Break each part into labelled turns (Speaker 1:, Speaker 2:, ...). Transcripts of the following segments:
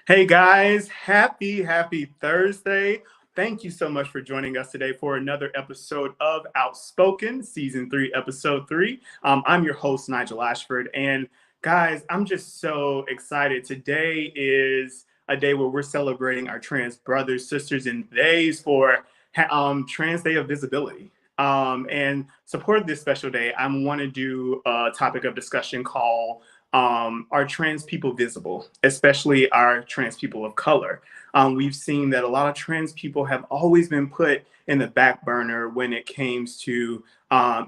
Speaker 1: Hey guys, happy Thursday. Thank you so much for joining us today for another episode of Outspoken, Season 3, Episode 3. I'm your host, Nigel Ashford. And guys, I'm just so excited. Today is a day where we're celebrating our trans brothers, sisters, and theys for Trans Day of Visibility. And support this special day, I want to do a topic of discussion called are trans people visible, especially our trans people of color. We've seen that a lot of trans people have always been put in the back burner when it comes to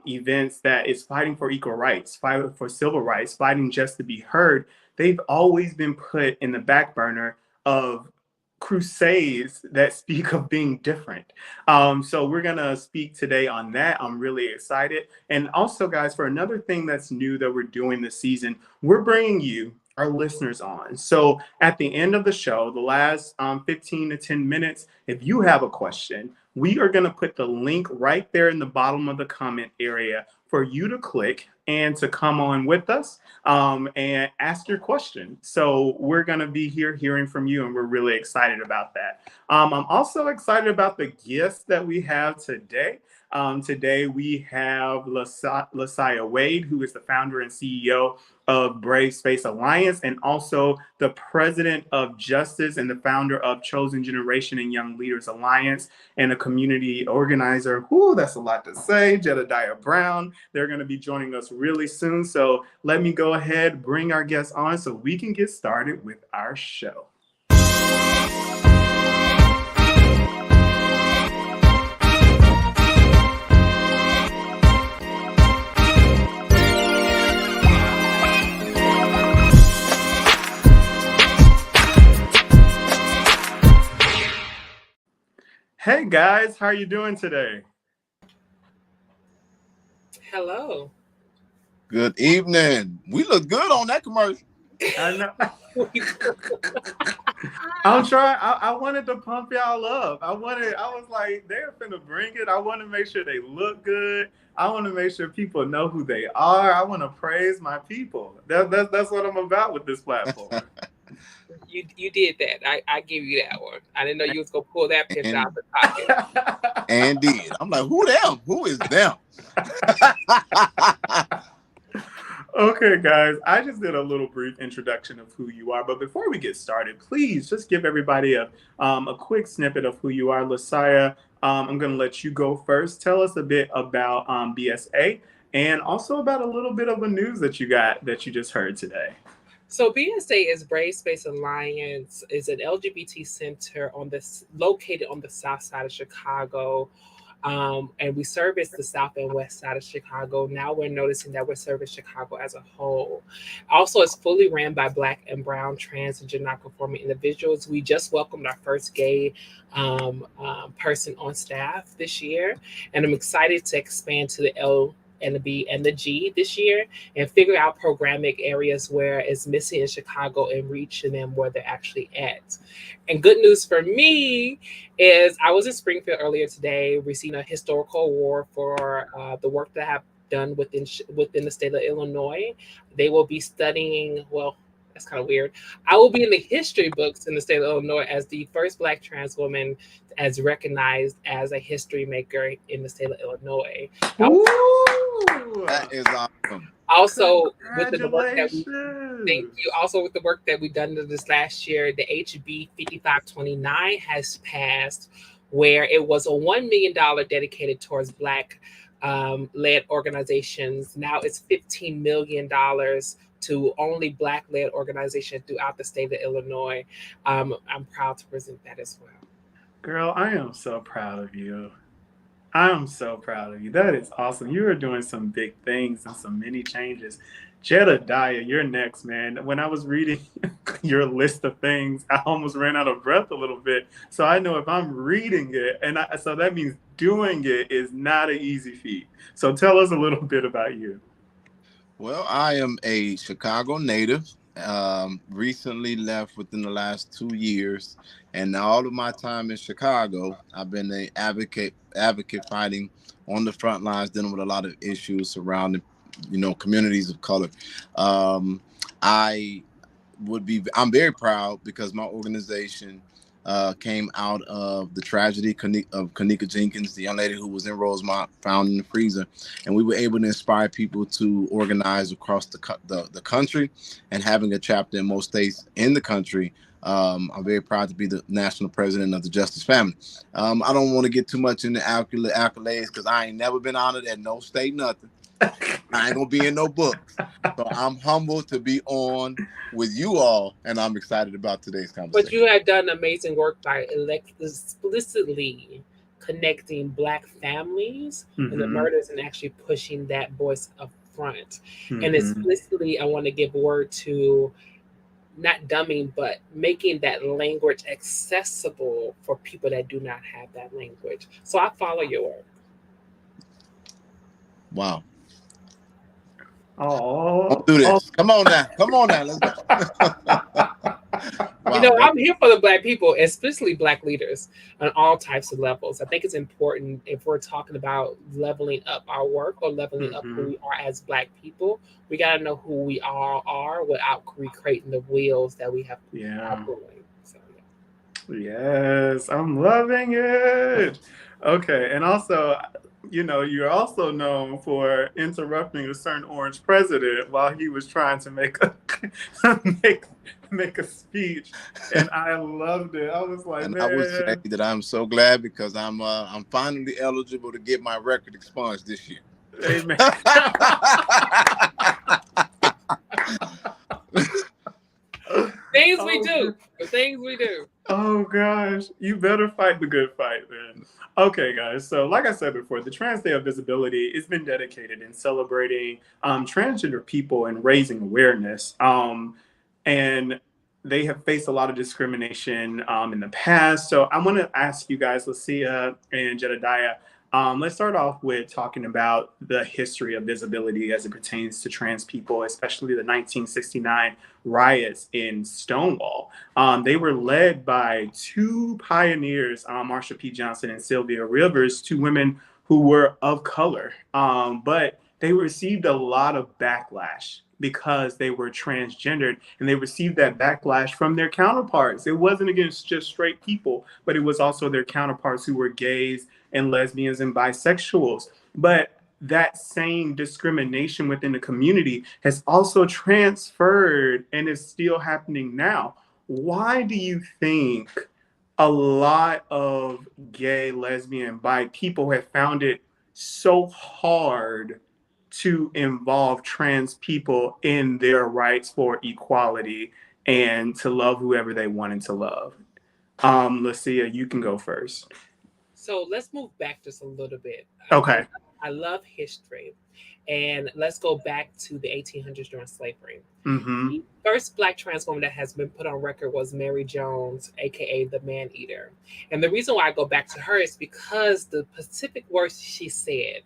Speaker 1: events that is fighting for equal rights, fighting for civil rights, fighting just to be heard. They've always been put in the back burner of crusades that speak of being different. So we're gonna speak today on that. I'm really excited. And also, guys, for another thing that's new that we're doing this season, we're bringing you our listeners on. So at the end of the show, the last 15 to 10 minutes, if you have a question, we are going to put the link right there in the bottom of the comment area for you to click and to come on with us and ask your question. So we're going to be here hearing from you, and we're really excited about that. I'm also excited about the guests that we have today. Today we have Lasaya Wade, who is the founder and CEO of Brave Space Alliance, and also the president of Justice and the founder of Chosen Generation and Young Leaders Alliance, and a community organizer. Whoo, that's a lot to say. Jedediah Brown. They're going to be joining us really soon. So let me go ahead, bring our guests on so we can get started with our show. Hey guys, how are you doing today?
Speaker 2: Hello.
Speaker 3: Good evening. We look good on that commercial.
Speaker 1: I know. I'm trying. I wanted to pump y'all up. I was like, they're finna bring it. I want to make sure they look good. I want to make sure people know who they are. I want to praise my people. That's what I'm about with this platform.
Speaker 2: You did that. I give you that one. I didn't know you was gonna pull that picture out of the pocket.
Speaker 3: And did. I'm like, who them? Who is them?
Speaker 1: Okay, guys, I just did a little brief introduction of who you are, but before we get started, please just give everybody a quick snippet of who you are. Lasaya, I'm going to let you go first. Tell us a bit about BSA and also about a little bit of the news that you just heard today.
Speaker 2: So BSA is Brave Space Alliance, is an LGBT center located on the south side of Chicago. And we service the south and west side of Chicago. Now we're noticing that we're servicing Chicago as a whole. Also, it's fully ran by Black and Brown, trans, and gender non-conforming individuals. We just welcomed our first gay person on staff this year, and I'm excited to expand to the L and the B and the G this year and figure out programmatic areas where it's missing in Chicago and reaching them where they're actually at. And good news for me is I was in Springfield earlier today, receiving a historical award for the work that I have done within the state of Illinois. They will be studying, well, that's kind of weird. I will be in the history books in the state of Illinois as the first Black trans woman as recognized as a history maker in the state of Illinois.
Speaker 3: That is awesome.
Speaker 2: Also, with the work that we've done this last year, the HB 5529 has passed, where it was a $1 million dedicated towards Black led organizations. Now it's $15 million to only Black led organizations throughout the state of Illinois. I'm proud to present that as well.
Speaker 1: Girl, I am so proud of you. I'm so proud of you. That is awesome. You are doing some big things and some many changes. Jedediah, you're next, man. When I was reading your list of things, I almost ran out of breath a little bit. So I know if I'm reading it, so that means doing it is not an easy feat. So tell us a little bit about you.
Speaker 3: Well, I am a Chicago native. Recently left within the last 2 years, and all of my time in Chicago, I've been an advocate fighting on the front lines, dealing with a lot of issues surrounding, communities of color. I I'm very proud because my organization came out of the tragedy of Kanika Jenkins, the young lady who was in Rosemont, found in the freezer, and we were able to inspire people to organize across the country, and having a chapter in most states in the country. I'm very proud to be the national president of the Justice Family. I don't want to get too much into accolades because I ain't never been honored at no state nothing. I ain't gonna be in no books. So I'm humbled to be on with you all, and I'm excited about today's conversation.
Speaker 2: But you have done amazing work by explicitly connecting Black families and the murders and actually pushing that voice up front. And explicitly, I want to give word to not dumbing, but making that language accessible for people that do not have that language. So I follow your work.
Speaker 3: Wow.
Speaker 1: Oh,
Speaker 3: let's do this. Come on now. Let's go.
Speaker 2: Wow, I'm here for the Black people, especially Black leaders on all types of levels. I think it's important if we're talking about leveling up our work or leveling up who we are as Black people. We got to know who we all are without recreating the wheels that we have. So,
Speaker 1: yes, I'm loving it. Okay, and also, you're also known for interrupting a certain orange president while he was trying to make a make a speech, and I loved it. I was like, man.
Speaker 3: I would say that I'm so glad because I'm finally eligible to get my record expunged this year.
Speaker 1: Amen.
Speaker 2: Things we do. The things we do.
Speaker 1: Oh gosh, you better fight the good fight then. Okay, guys. So, like I said before, the Trans Day of Visibility has been dedicated in celebrating transgender people and raising awareness. And they have faced a lot of discrimination in the past. So, I want to ask you guys, Lucia and Jedediah. Let's start off with talking about the history of visibility as it pertains to trans people, especially the 1969 riots in Stonewall. They were led by two pioneers, Marsha P. Johnson and Sylvia Rivers, two women who were of color, but they received a lot of backlash because they were transgendered, and they received that backlash from their counterparts. It wasn't against just straight people, but it was also their counterparts who were gays and lesbians and bisexuals. But that same discrimination within the community has also transferred and is still happening now. Why do you think a lot of gay, lesbian, bi people have found it so hard to involve trans people in their rights for equality and to love whoever they wanted to love? Lucia, you can go first.
Speaker 2: So let's move back just a little bit.
Speaker 1: Okay.
Speaker 2: I love history. And let's go back to the 1800s during slavery. The first Black trans woman that has been put on record was Mary Jones, aka the Man Eater. And the reason why I go back to her is because the specific words she said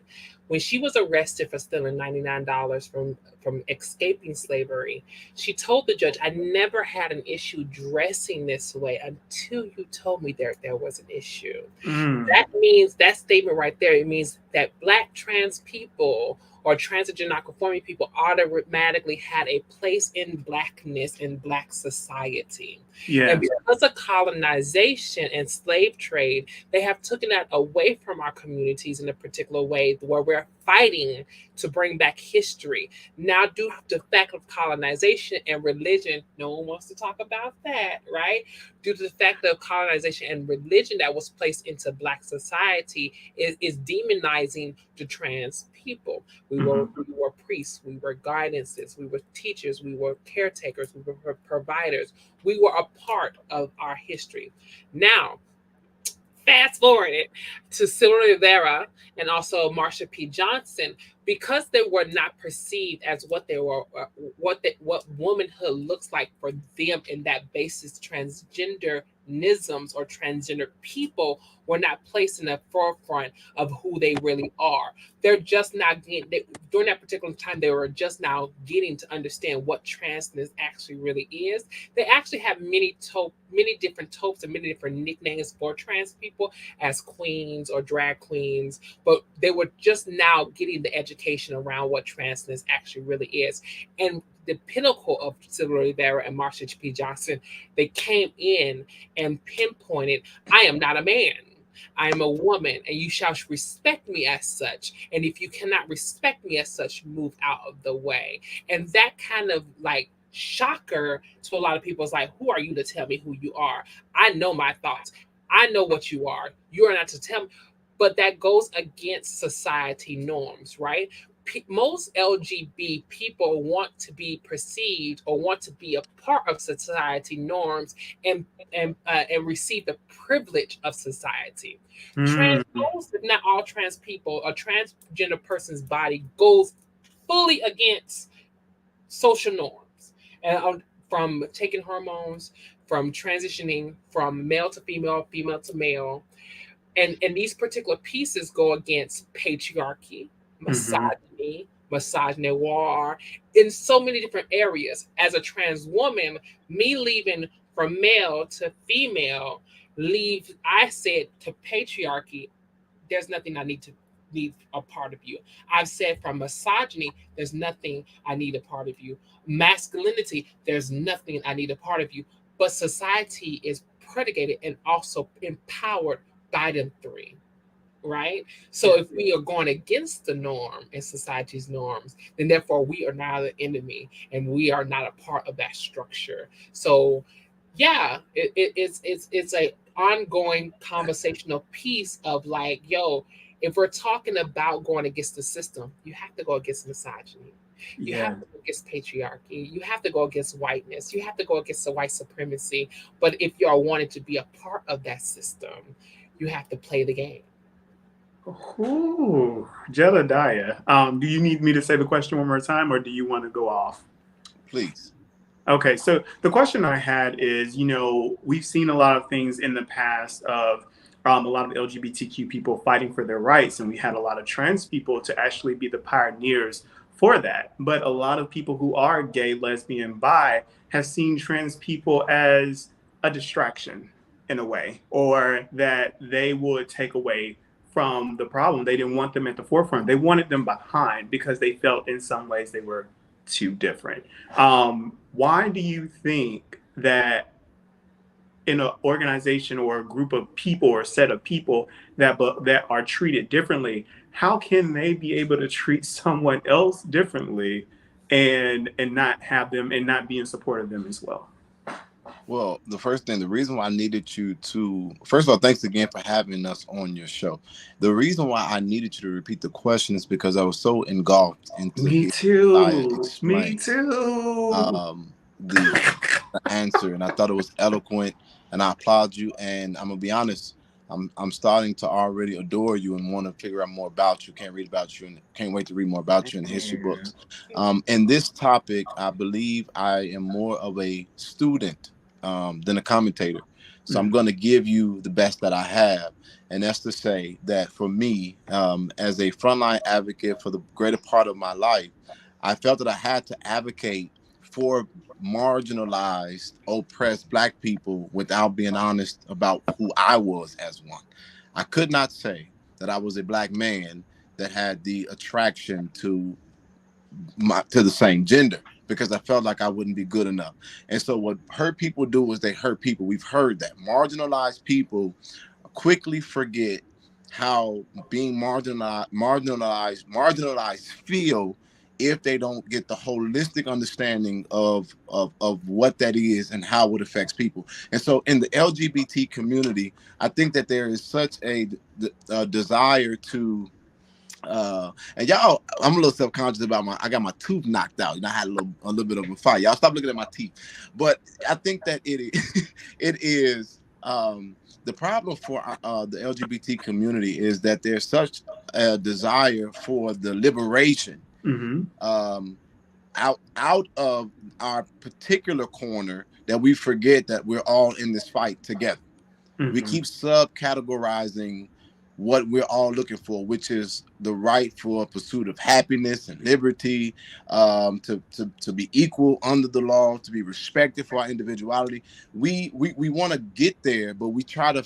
Speaker 2: when she was arrested for stealing $99 from escaping slavery. She told the judge, "I never had an issue dressing this way until you told me there was an issue." That means, that statement right there, it means that Black trans people or transgender non-conforming people automatically had a place in Blackness in Black society.
Speaker 1: Yeah.
Speaker 2: And because of colonization and slave trade, they have taken that away from our communities in a particular way where we're fighting to bring back history. Now, due to the fact of colonization and religion, no one wants to talk about that, right? Due to the fact of colonization and religion that was placed into Black society is demonizing the trans people. We were priests, we were guidances, we were teachers, we were caretakers, we were providers. We were a part of our history. Now, fast forward it to Sylvia Rivera and also Marsha P. Johnson, because they were not perceived as what they were, what womanhood looks like for them in that basis, transgenderisms or transgender people were not placed in the forefront of who they really are. They're just not getting, during that particular time, they were just now getting to understand what transness actually really is. They actually have many different tropes and many different nicknames for trans people as queens or drag queens, but they were just now getting the education education around what transness actually really is. And the pinnacle of Civil Rivera and Marsha P. Johnson, they came in and pinpointed, I am not a man. I am a woman, and you shall respect me as such. And if you cannot respect me as such, move out of the way. And that kind of like shocker to a lot of people is like, who are you to tell me who you are? I know my thoughts. I know what you are. You are not to tell me. But that goes against society norms, right? Most LGBT people want to be perceived or want to be a part of society norms and receive the privilege of society.
Speaker 1: Mm.
Speaker 2: Most, if not all, trans people, a transgender person's body goes fully against social norms, and from taking hormones, from transitioning from male to female, female to male, and these particular pieces go against patriarchy,
Speaker 1: Mm-hmm.
Speaker 2: misogyny noir, in so many different areas. As a trans woman, me leaving from male to female, I said, to patriarchy, there's nothing I need to need a part of you. I've said from misogyny, there's nothing I need a part of you. Masculinity, there's nothing I need a part of you. But society is predicated and also empowered by them three, right? So if we are going against the norm and society's norms, then therefore we are not the enemy and we are not a part of that structure. So yeah, it's a ongoing conversational piece of like, yo, if we're talking about going against the system, you have to go against misogyny. You have
Speaker 1: Yeah.
Speaker 2: to go against patriarchy. You have to go against whiteness. You have to go against the white supremacy. But if you are wanting to be a part of that system, you have to play the game.
Speaker 1: Ooh, Jedediah. Do you need me to say the question one more time, or do you want to go off?
Speaker 3: Please.
Speaker 1: Okay, so the question I had is, we've seen a lot of things in the past of a lot of LGBTQ people fighting for their rights, and we had a lot of trans people to actually be the pioneers for that. But a lot of people who are gay, lesbian, bi have seen trans people as a distraction in a way, or that they would take away from the problem. They didn't want them at the forefront. They wanted them behind because they felt in some ways they were too different. Why do you think that in an organization or a group of people or a set of people that are treated differently, how can they be able to treat someone else differently and not have them and not be in support of them as well?
Speaker 3: Well, the first thing, the reason why I needed you to, first of all, thanks again for having us on your show. The reason why I needed you to repeat the question is because I was so engulfed into
Speaker 1: Me
Speaker 3: hearing Saya
Speaker 1: too. Me
Speaker 3: explain
Speaker 1: too.
Speaker 3: the answer, and I thought it was eloquent, and I applaud you. And I'm gonna be honest, I'm starting to already adore you and want to figure out more about you. Can't read about you and can't wait to read more about you in the history books. In this topic, I believe I am more of a student than a commentator. So I'm going to give you the best that I have. And that's to say that for me, as a frontline advocate for the greater part of my life, I felt that I had to advocate for marginalized, oppressed Black people without being honest about who I was as one. I could not say that I was a Black man that had the attraction to the same gender because I felt like I wouldn't be good enough. And so what hurt people do is they hurt people. We've heard that marginalized people quickly forget how being marginalized feel if they don't get the holistic understanding of what that is and how it affects people. And so in the LGBT community, I think that there is such a desire to and y'all, I'm a little self-conscious about I got my tooth knocked out. I had a little bit of a fight. Y'all stop looking at my teeth. But I think that it is it is the problem for the LGBT community is that there's such a desire for the liberation out of our particular corner that we forget that we're all in this fight together. We keep subcategorizing what we're all looking for, which is the right for pursuit of happiness and liberty, to be equal under the law, to be respected for our individuality. We want to get there, but we try to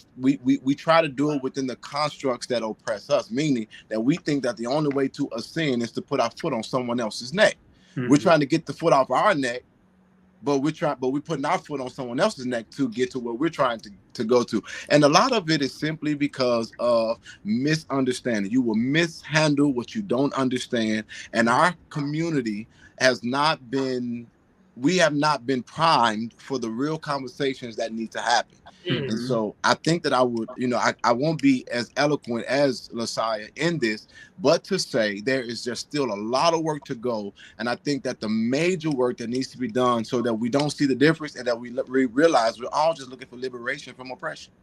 Speaker 3: do it within the constructs that oppress us, meaning that we think that the only way to ascend is to put our foot on someone else's neck. We're trying to get the foot off our neck, but we're putting our foot on someone else's neck to get to where we're trying to go to. And a lot of it is simply because of misunderstanding. You will mishandle what you don't understand. And our community has not been, we have not been primed for the real conversations that need to happen. And so I think that I would, I won't be as eloquent as Lasaya in this, but to say there is just still a lot of work to go. And I think that the major work that needs to be done so that we don't see the difference and that we realize we're all just looking for liberation from oppression.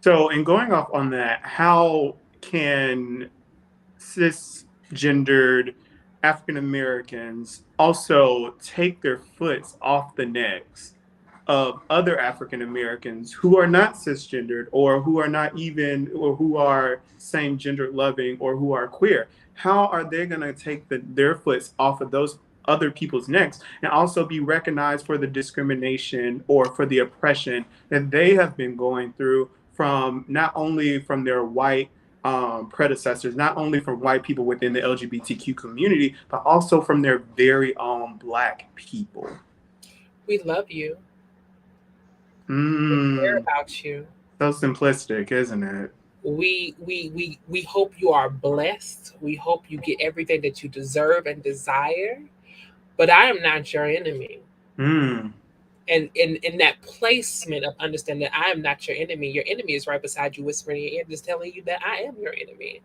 Speaker 1: So, in going off on that, how can cisgendered African Americans also take their foot off the necks of other African Americans who are not cisgendered or who are not even, or who are same gender loving or who are queer? How are they going to take their foot off of those other people's necks and also be recognized for the discrimination or for the oppression that they have been going through from not only from their white predecessors, not only from white people within the LGBTQ community, but also from their very own Black people?
Speaker 2: We love you. We care about you.
Speaker 1: So simplistic, isn't it?
Speaker 2: We hope you are blessed. We hope you get everything that you deserve and desire. But I am not your enemy. And in that placement of understanding that I am not your enemy is right beside you, whispering in your ear, just telling you that I am your enemy.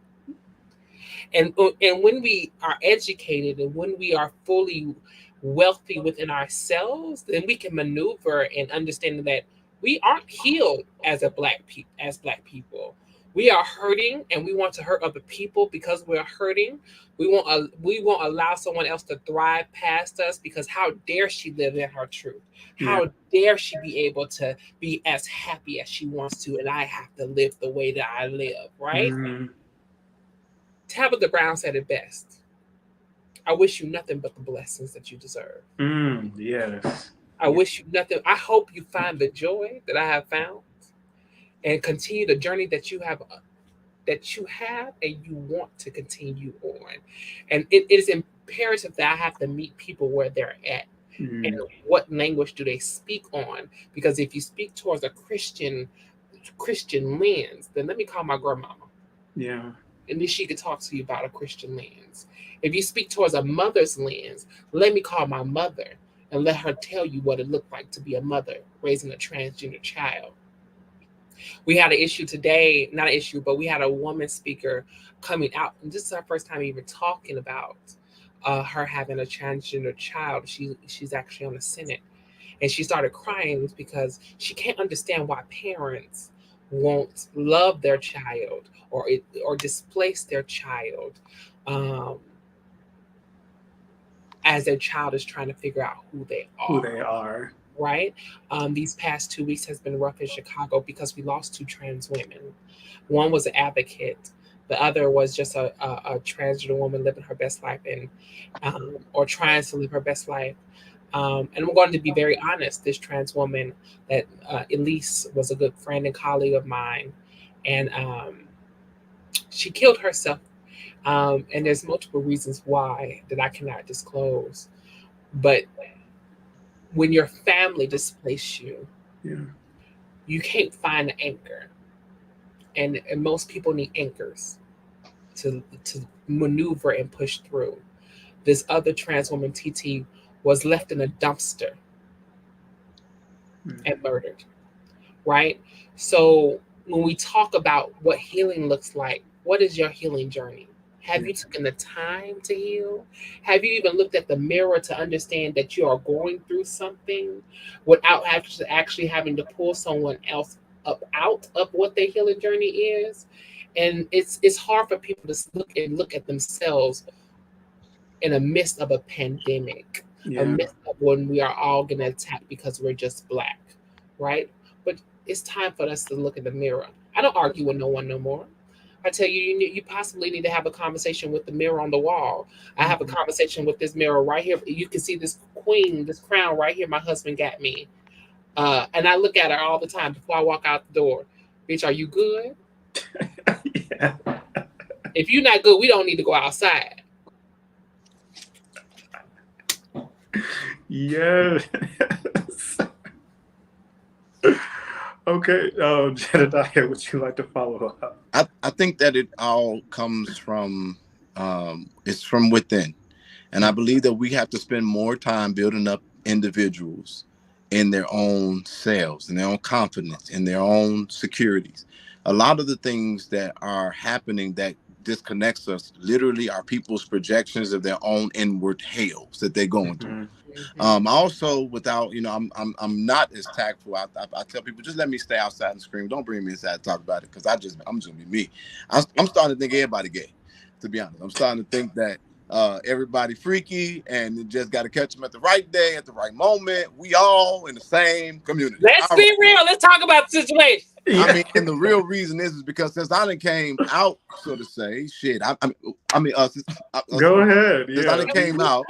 Speaker 2: And when we are educated and when we are fully wealthy within ourselves, then we can maneuver and understand that we aren't healed as Black people. We are hurting, and we want to hurt other people because we're hurting. We won't allow someone else to thrive past us, because how dare she live in her truth? How dare she be able to be as happy as she wants to, and I have to live the way that I live, right? Tabitha Brown said it best. I wish you nothing but the blessings that you deserve.
Speaker 1: Yes.
Speaker 2: I wish you nothing. I hope you find the joy that I have found and continue the journey that you have and you want to continue on. And it is imperative that I have to meet people where they're at and what language do they speak on. Because if you speak towards a Christian lens, then let me call my grandmama.
Speaker 1: Yeah.
Speaker 2: And then she could talk to you about a Christian lens. If you speak towards a mother's lens, let me call my mother and let her tell you what it looked like to be a mother raising a transgender child. We had an issue today, not an issue, but we had a woman speaker coming out. And this is our first time even talking about her having a transgender child. She's actually on the Senate. And she started crying because she can't understand why parents won't love their child or displace their child as their child is trying to figure out who they are. Right? These past 2 weeks has been rough in Chicago because we lost 2 trans women. One was an advocate. The other was just a transgender woman living her best life or trying to live her best life. And I'm going to be very honest. This trans woman that Elise was a good friend and colleague of mine, and she killed herself. And there's multiple reasons why that I cannot disclose. But when your family displaces you, you can't find an anchor. And most people need anchors to maneuver and push through. This other trans woman, TT, was left in a dumpster and murdered, right? So when we talk about what healing looks like, what is your healing journey? Have you taken the time to heal? Have you even looked at the mirror to understand that you are going through something without actually having to pull someone else up out of what their healing journey is? And it's hard for people to look at themselves in the midst of a pandemic, a midst of when we are all getting attacked because we're just Black, right? But it's time for us to look in the mirror. I don't argue with no one no more. I tell you, you possibly need to have a conversation with the mirror on the wall. I have a conversation with this mirror right here. You can see this queen, this crown right here. My husband got me, and I look at her all the time before I walk out the door. Bitch, are you good?
Speaker 1: Yeah.
Speaker 2: If you're not good, we don't need to go outside.
Speaker 1: Yes. Okay. Jedediah, would you like to follow up?
Speaker 3: I think that it all comes from it's from within. And I believe that we have to spend more time building up individuals in their own selves, in their own confidence, in their own securities. A lot of the things that are happening that disconnects us literally are people's projections of their own inward hells that they're going through. Also, without I'm not as tactful. I tell people, just let me stay outside and scream. Don't bring me inside to talk about it, because I'm just gonna be me. I'm starting to think everybody gay. To be honest, I'm starting to think that everybody freaky, and you just got to catch them at the right day, at the right moment. We all in the same community.
Speaker 2: Let's
Speaker 3: All
Speaker 2: be
Speaker 3: right.
Speaker 2: real. Let's talk about the situation.
Speaker 3: I mean, and the real reason is because since I done came out, so to say, shit.
Speaker 1: Go ahead.
Speaker 3: Since I
Speaker 1: Yeah.
Speaker 3: done came out,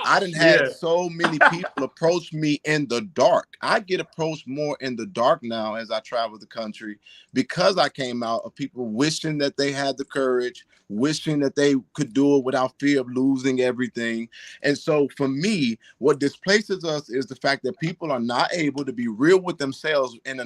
Speaker 3: I done had so many people approach me in the dark. I get approached more in the dark now as I travel the country, because I came out, of people wishing that they had the courage, wishing that they could do it without fear of losing everything. And so for me, what displaces us is the fact that people are not able to be real with themselves. And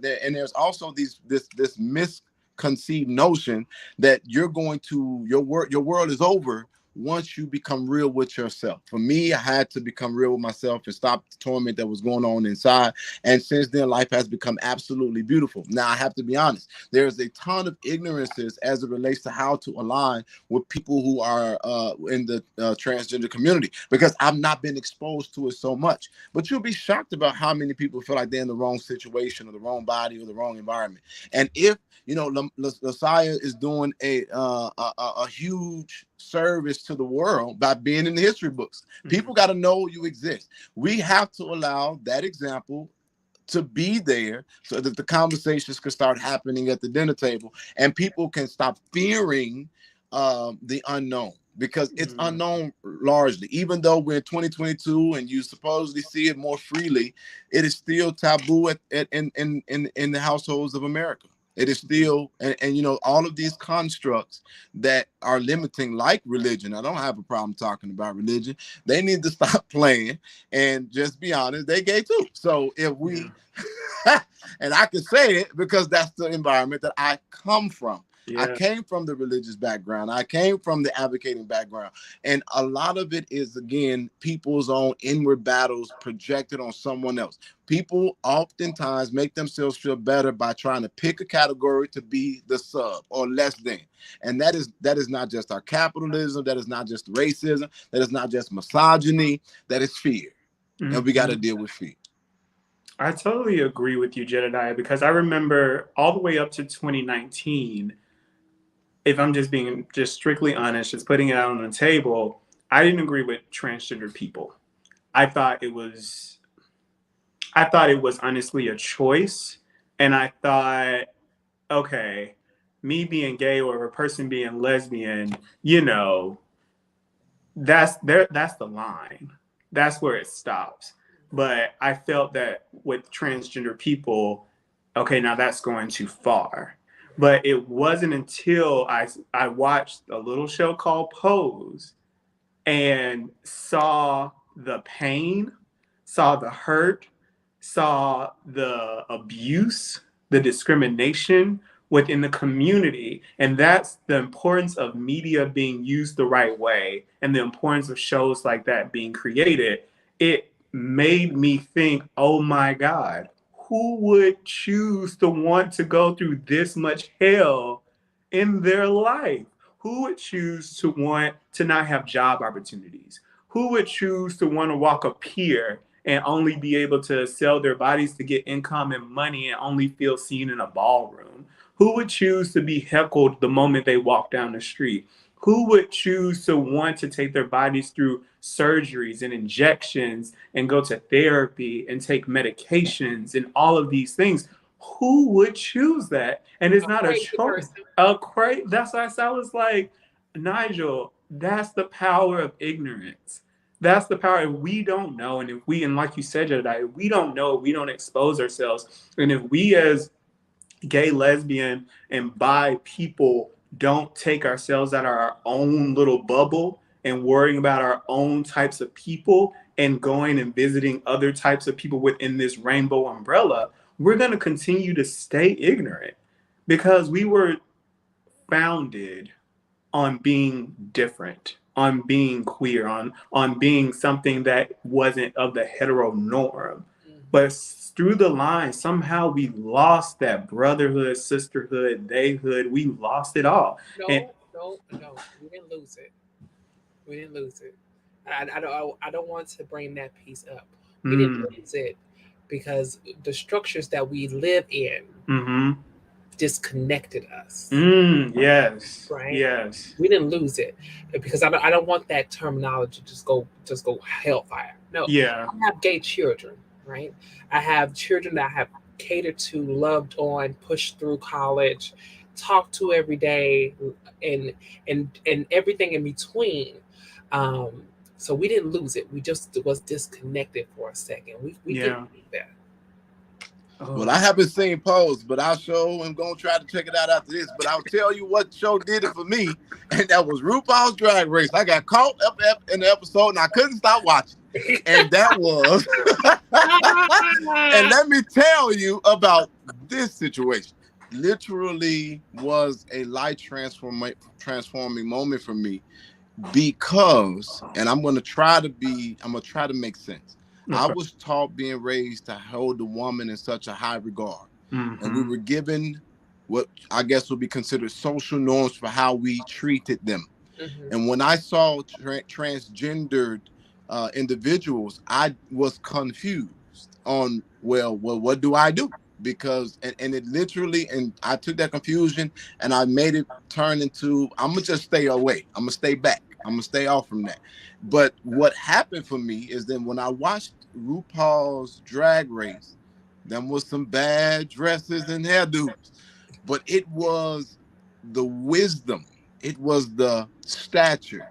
Speaker 3: there's also this misconceived notion that your world is over once you become real with yourself. For me, I had to become real with myself and stop the torment that was going on inside. And since then, life has become absolutely beautiful. Now, I have to be honest. There's a ton of ignorances as it relates to how to align with people who are in the transgender community, because I've not been exposed to it so much. But you'll be shocked about how many people feel like they're in the wrong situation or the wrong body or the wrong environment. And if Lasaya is doing a huge service to the world by being in the history books. People got to know you exist. We have to allow that example to be there so that the conversations can start happening at the dinner table, and people can stop fearing the unknown, because it's unknown largely. Even though we're in 2022 and you supposedly see it more freely, it is still taboo in the households of America. It is still, and all of these constructs that are limiting, like religion. I don't have a problem talking about religion. They need to stop playing and just be honest. They gay too. So if we, and I can say it because that's the environment that I come from. I came from the religious background. I came from the advocating background. And a lot of it is, again, people's own inward battles projected on someone else. People oftentimes make themselves feel better by trying to pick a category to be the sub or less than. And that is not just our capitalism. That is not just racism. That is not just misogyny. That is fear. And we got to deal with fear.
Speaker 1: I totally agree with you, Jedediah, because I remember all the way up to 2019, if I'm just being strictly honest, just putting it out on the table, I didn't agree with transgender people. I thought it was honestly a choice. And I thought, okay, me being gay or a person being lesbian, that's the line. That's where it stops. But I felt that with transgender people, okay, now that's going too far. But it wasn't until I watched a little show called Pose and saw the pain, saw the hurt, saw the abuse, the discrimination within the community. And that's the importance of media being used the right way and the importance of shows like that being created. It made me think, oh my God, who would choose to want to go through this much hell in their life? Who would choose to want to not have job opportunities? Who would choose to want to walk a pier and only be able to sell their bodies to get income and money and only feel seen in a ballroom? Who would choose to be heckled the moment they walk down the street? Who would choose to want to take their bodies through surgeries and injections and go to therapy and take medications and all of these things? Who would choose that? And it's not a
Speaker 2: crazy
Speaker 1: choice.
Speaker 2: person.
Speaker 1: That's why I was like, Nigel, that's the power of ignorance. That's the power. If we don't know, and like you said, Jedediah, we don't know, we don't expose ourselves. And if we as gay, lesbian, and bi people don't take ourselves out of our own little bubble and worrying about our own types of people and going and visiting other types of people within this rainbow umbrella, we're going to continue to stay ignorant because we were founded on being different, on being queer, on being something that wasn't of the hetero norm. But through the line, somehow we lost that brotherhood, sisterhood, theyhood. We lost it all.
Speaker 2: No,
Speaker 1: And
Speaker 2: no. We didn't lose it. We didn't lose it. I don't want to bring that piece up. We didn't lose it because the structures that we live in disconnected us.
Speaker 1: Yes.
Speaker 2: Right.
Speaker 1: Yes.
Speaker 2: We didn't lose it because I don't want that terminology just go hellfire. No.
Speaker 1: Yeah.
Speaker 2: I have gay children. Right. I have children that I have catered to, loved on, pushed through college, talked to every day, and everything in between. So we didn't lose it. We just was disconnected for a second. We didn't do that.
Speaker 1: Oh.
Speaker 3: Well, I haven't seen Pose, but I sure am going to try to check it out after this. But I'll tell you what show did it for me, and that was RuPaul's Drag Race. I got caught up in the episode, and I couldn't stop watching. And that was... And let me tell you about this situation. Literally was a life transforming moment for me because, and I'm going to try to make sense. Okay. I was taught, being raised, to hold the woman in such a high regard. And we were given what I guess would be considered social norms for how we treated them. And when I saw transgendered individuals, I was confused on, well, what do I do? Because, and it literally, and I took that confusion and I made it turn into, I'm going to just stay away. I'm going to stay back. I'm going to stay off from that. But what happened for me is then when I watched RuPaul's Drag Race, there was some bad dresses and hairdos, but it was the wisdom. It was the stature.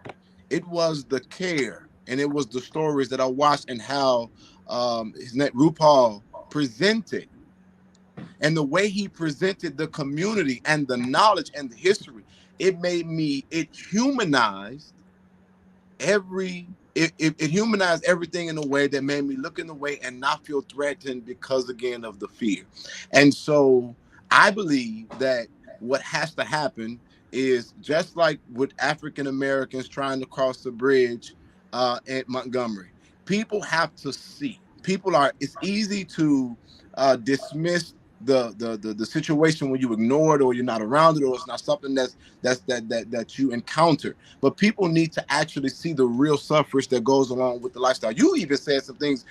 Speaker 3: It was the care. And it was the stories that I watched and how RuPaul presented. And the way he presented the community and the knowledge and the history, it humanized it humanized everything in a way that made me look in the way and not feel threatened because, again, of the fear. And so I believe that what has to happen is just like with African Americans trying to cross the bridge at Montgomery, people have to see. It's easy to dismiss the situation when you ignore it or you're not around it or it's not something that you encounter. But people need to actually see the real suffrage that goes along with the lifestyle. You even said some things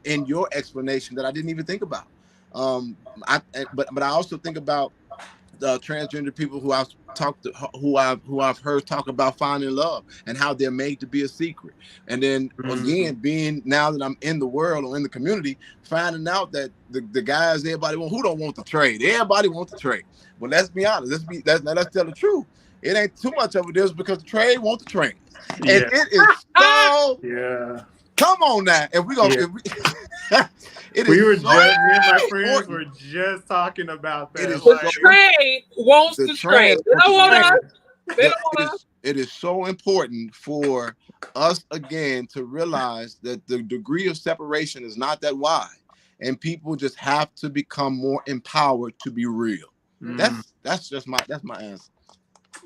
Speaker 3: in your explanation that I didn't even think about. But I also think about transgender people who I've heard talk about finding love and how they're made to be a secret. And then again, being now that I'm in the world or in the community, finding out that the guys everybody who don't want to trade. Everybody wants to trade. But let's be honest. Let's tell the truth. It ain't too much of a difference because the trade wants to trade. And it is so come on now. If we gonna
Speaker 1: me and my friends were just talking about that.
Speaker 2: The trade wants to trade. They don't want us.
Speaker 3: It is so important for us, again, to realize that the degree of separation is not that wide. And people just have to become more empowered to be real. That's my answer.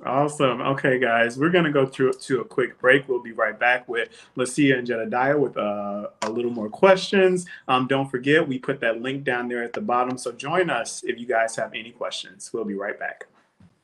Speaker 1: Awesome. Okay, guys, we're going to go to a quick break. We'll be right back with Lacia and Jedediah with a little more questions. Don't forget, we put that link down there at the bottom. So join us if you guys have any questions. We'll be right back.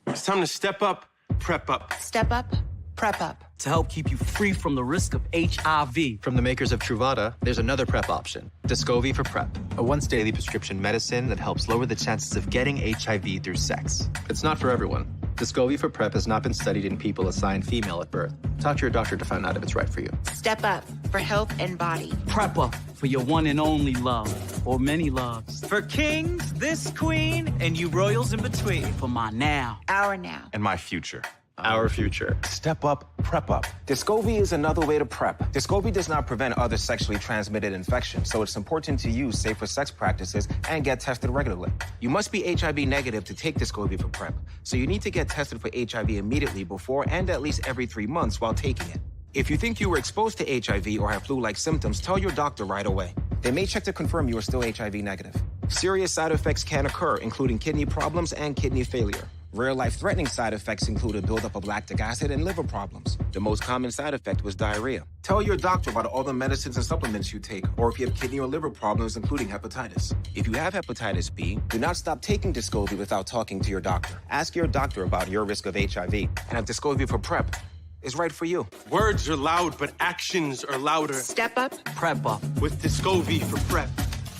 Speaker 4: It's time to step up, prep up.
Speaker 5: Step up, prep up.
Speaker 6: To help keep you free from the risk of HIV.
Speaker 7: From the makers of Truvada, there's another PrEP option, Descovy for PrEP, a once-daily prescription medicine that helps lower the chances of getting HIV through sex. It's not for everyone. Descovy for PrEP has not been studied in people assigned female at birth. Talk to your doctor to find out if it's right for you.
Speaker 5: Step up for health and body.
Speaker 6: Prep up for your one and only love, or many loves. For kings, this queen, and you royals in between. For my now.
Speaker 5: Our now.
Speaker 4: And my future.
Speaker 7: Our future.
Speaker 4: Step up, prep up.
Speaker 8: Descovy is another way to prep. Descovy does not prevent other sexually transmitted infections, so it's important to use safer sex practices and get tested regularly. You must be HIV negative to take Descovy for PrEP, so you need to get tested for HIV immediately before and at least every 3 months while taking it. If you think you were exposed to HIV or have flu-like symptoms, tell your doctor right away. They may check to confirm you are still HIV negative. Serious side effects can occur, including kidney problems and kidney failure. Rare life-threatening side effects include a buildup of lactic acid and liver problems. The most common side effect was diarrhea. Tell your doctor about all the medicines and supplements you take, or if you have kidney or liver problems, including hepatitis. If you have hepatitis B, do not stop taking Descovy without talking to your doctor. Ask your doctor about your risk of HIV, and if Descovy for PrEP is right for you.
Speaker 4: Words are loud, but actions are louder.
Speaker 5: Step up.
Speaker 6: Prep up.
Speaker 4: With Descovy for PrEP.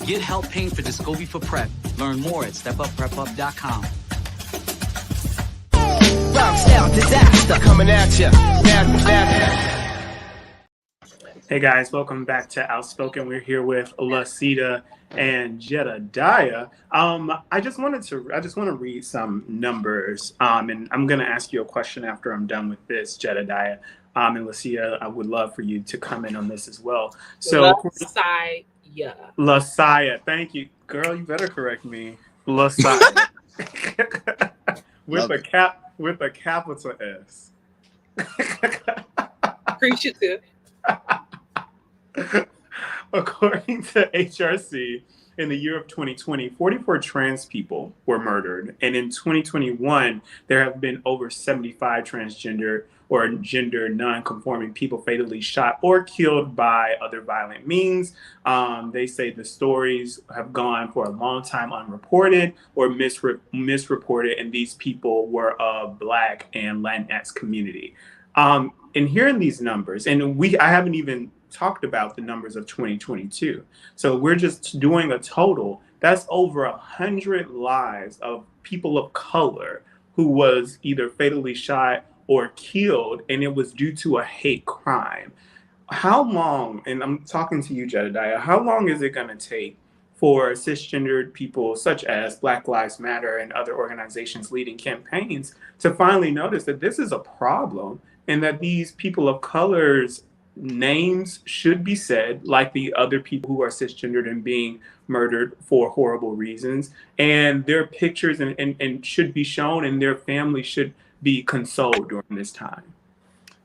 Speaker 6: Get help paying for Descovy for PrEP. Learn more at stepupprepup.com.
Speaker 8: Disaster coming at you.
Speaker 1: Hey guys, welcome back to Outspoken. We're here with Lasita and Jedediah. I just want to read some numbers. And I'm gonna ask you a question after I'm done with this, Jedediah. And Lasita, I would love for you to comment on this as well. So Lasaya, thank you. Girl, you better correct me. Lasaya. with a capital S.
Speaker 2: Appreciative.
Speaker 1: According to HRC, in the year of 2020, 44 trans people were murdered. And in 2021, there have been over 75 transgender or gender non-conforming people fatally shot or killed by other violent means. They say the stories have gone for a long time unreported or misreported, and these people were of Black and Latinx community. And hearing these numbers, and I haven't even talked about the numbers of 2022. So we're just doing a total. That's over 100 lives of people of color who was either fatally shot or killed, and it was due to a hate crime. How long, and I'm talking to you, Jedediah, how long is it going to take for cisgendered people such as Black Lives Matter and other organizations leading campaigns to finally notice that this is a problem and that these people of color's names should be said like the other people who are cisgendered and being murdered for horrible reasons, and their pictures and should be shown, and their family should be consoled during this time?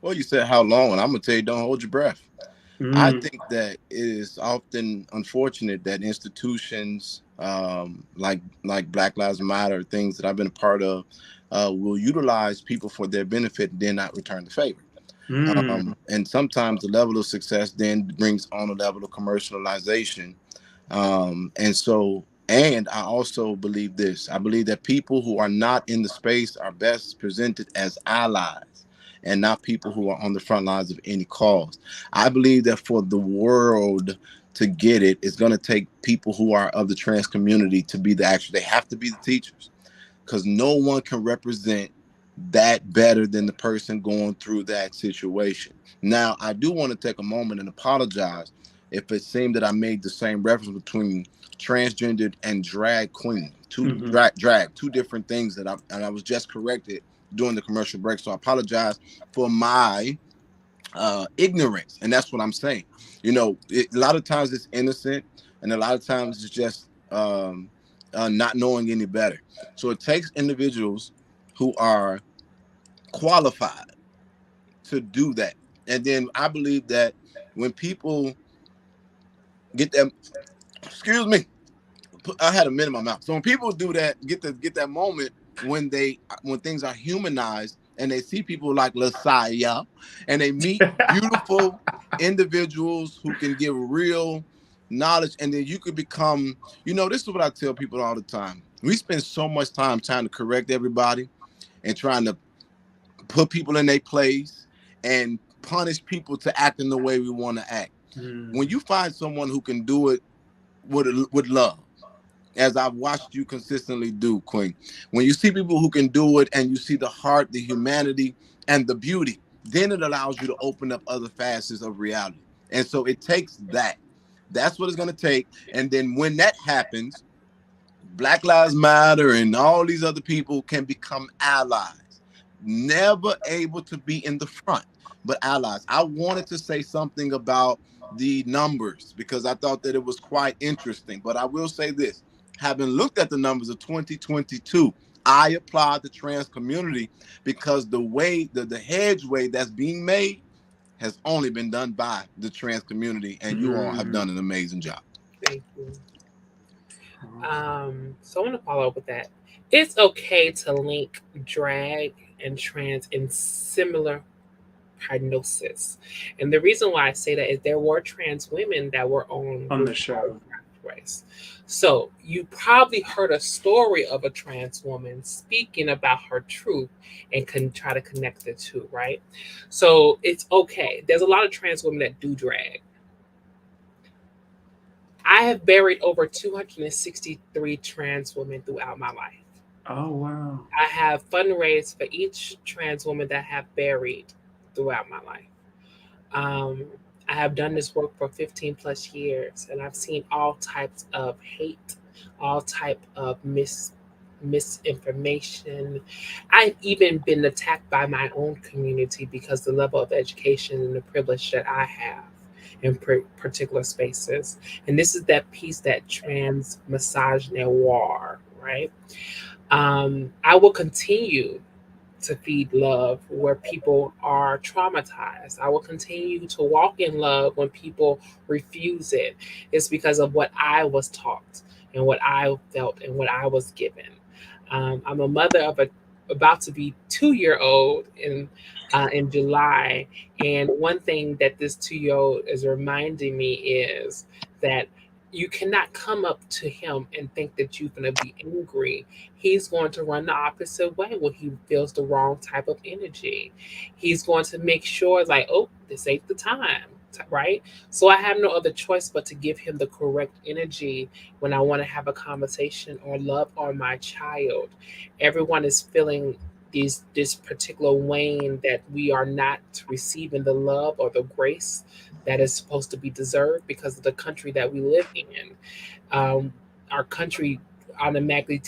Speaker 3: Well, you said how long, and I'm gonna tell you, don't hold your breath. I think that it is often unfortunate that institutions like Black Lives Matter, things that I've been a part of, will utilize people for their benefit and then not return the favor. And sometimes the level of success then brings on a level of commercialization. And I also believe this. I believe that people who are not in the space are best presented as allies and not people who are on the front lines of any cause. I believe that for the world to get it, it's going to take people who are of the trans community to be they have to be the teachers, because no one can represent that better than the person going through that situation. Now, I do want to take a moment and apologize if it seemed that I made the same reference between transgendered and drag queen, drag, two different things that I was just corrected during the commercial break. So I apologize for my ignorance, and that's what I'm saying. You know, a lot of times it's innocent, and a lot of times it's just not knowing any better. So it takes individuals who are qualified to do that. And then I believe that when people get them, excuse me, I had a mint in my mouth. So when people do that, get that moment when things are humanized and they see people like Lasaya and they meet beautiful individuals who can give real knowledge, and then you could become, this is what I tell people all the time. We spend so much time trying to correct everybody and trying to put people in their place and punish people to act in the way we want to act. When you find someone who can do it with love, as I've watched you consistently do, Queen. When you see people who can do it and you see the heart, the humanity, and the beauty, then it allows you to open up other facets of reality. And so it takes that. That's what it's going to take. And then when that happens, Black Lives Matter and all these other people can become allies. Never able to be in the front, but allies. I wanted to say something about the numbers because I thought that it was quite interesting. But I will say this, having looked at the numbers of 2022, I applaud the trans community because the way, the hedgeway that's being made has only been done by the trans community, and you all have done an amazing job.
Speaker 2: Thank you. So I want to follow up with that. It's okay to link drag and trans in similar prognosis. And the reason why I say that is there were trans women that were on
Speaker 1: the show.
Speaker 2: Race. So you probably heard a story of a trans woman speaking about her truth and can try to connect the two, right? So it's okay. There's a lot of trans women that do drag. I have buried over 263 trans women throughout my life.
Speaker 1: Oh, wow.
Speaker 2: I have fundraised for each trans woman that I have buried throughout my life. I have done this work for 15 plus years, and I've seen all types of hate, all type of misinformation. I've even been attacked by my own community because the level of education and the privilege that I have in particular spaces. And this is that piece, that trans misogynoir, right? I will continue to feed love where people are traumatized. I will continue to walk in love when people refuse it. It's because of what I was taught and what I felt and what I was given. I'm a mother of a about to be 2-year-old in July, and one thing that this 2-year-old is reminding me is that you cannot come up to him and think that you're going to be angry. He's going to run the opposite way when he feels the wrong type of energy. He's going to make sure, like, oh, this ain't the time, right? So I have no other choice but to give him the correct energy when I want to have a conversation or love on my child. Everyone is feeling this particular wane that we are not receiving the love or the grace that is supposed to be deserved because of the country that we live in. Our country automatically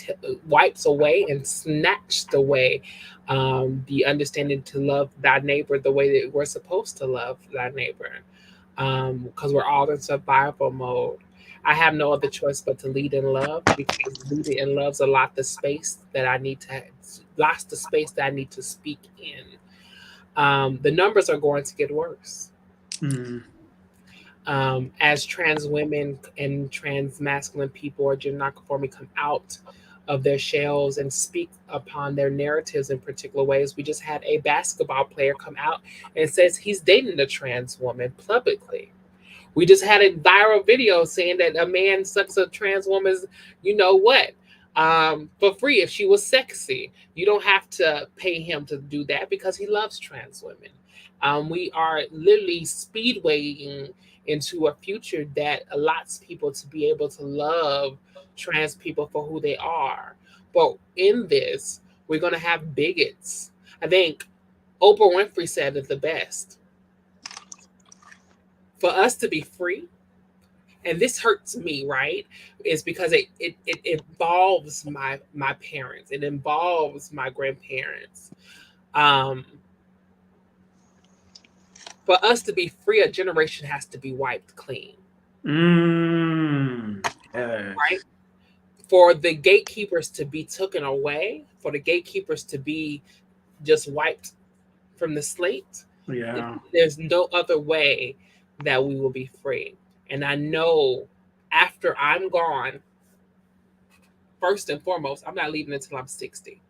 Speaker 2: wipes away and snatched away the understanding to love thy neighbor the way that we're supposed to love thy neighbor, because we're all in survival mode. I have no other choice but to lead in love, because leading in love's a lot the space that I need to, lots the space that I need to speak in. The numbers are going to get worse. As trans women and trans masculine people or gender nonconforming come out of their shells and speak upon their narratives in particular ways. We just had a basketball player come out and says he's dating a trans woman publicly. We just had a viral video saying that a man sucks a trans woman's, you know what, for free if she was sexy. You don't have to pay him to do that because he loves trans women. We are literally speedwaying into a future that allows people to be able to love trans people for who they are. But in this, we're going to have bigots. I think Oprah Winfrey said it the best. For us to be free, and this hurts me, right, is because it involves my parents. It involves my grandparents. For us to be free, a generation has to be wiped clean.
Speaker 1: Yes.
Speaker 2: Right? For the gatekeepers to be taken away, for the gatekeepers to be just wiped from the slate, there's no other way that we will be free. And I know after I'm gone, first and foremost, I'm not leaving until I'm 60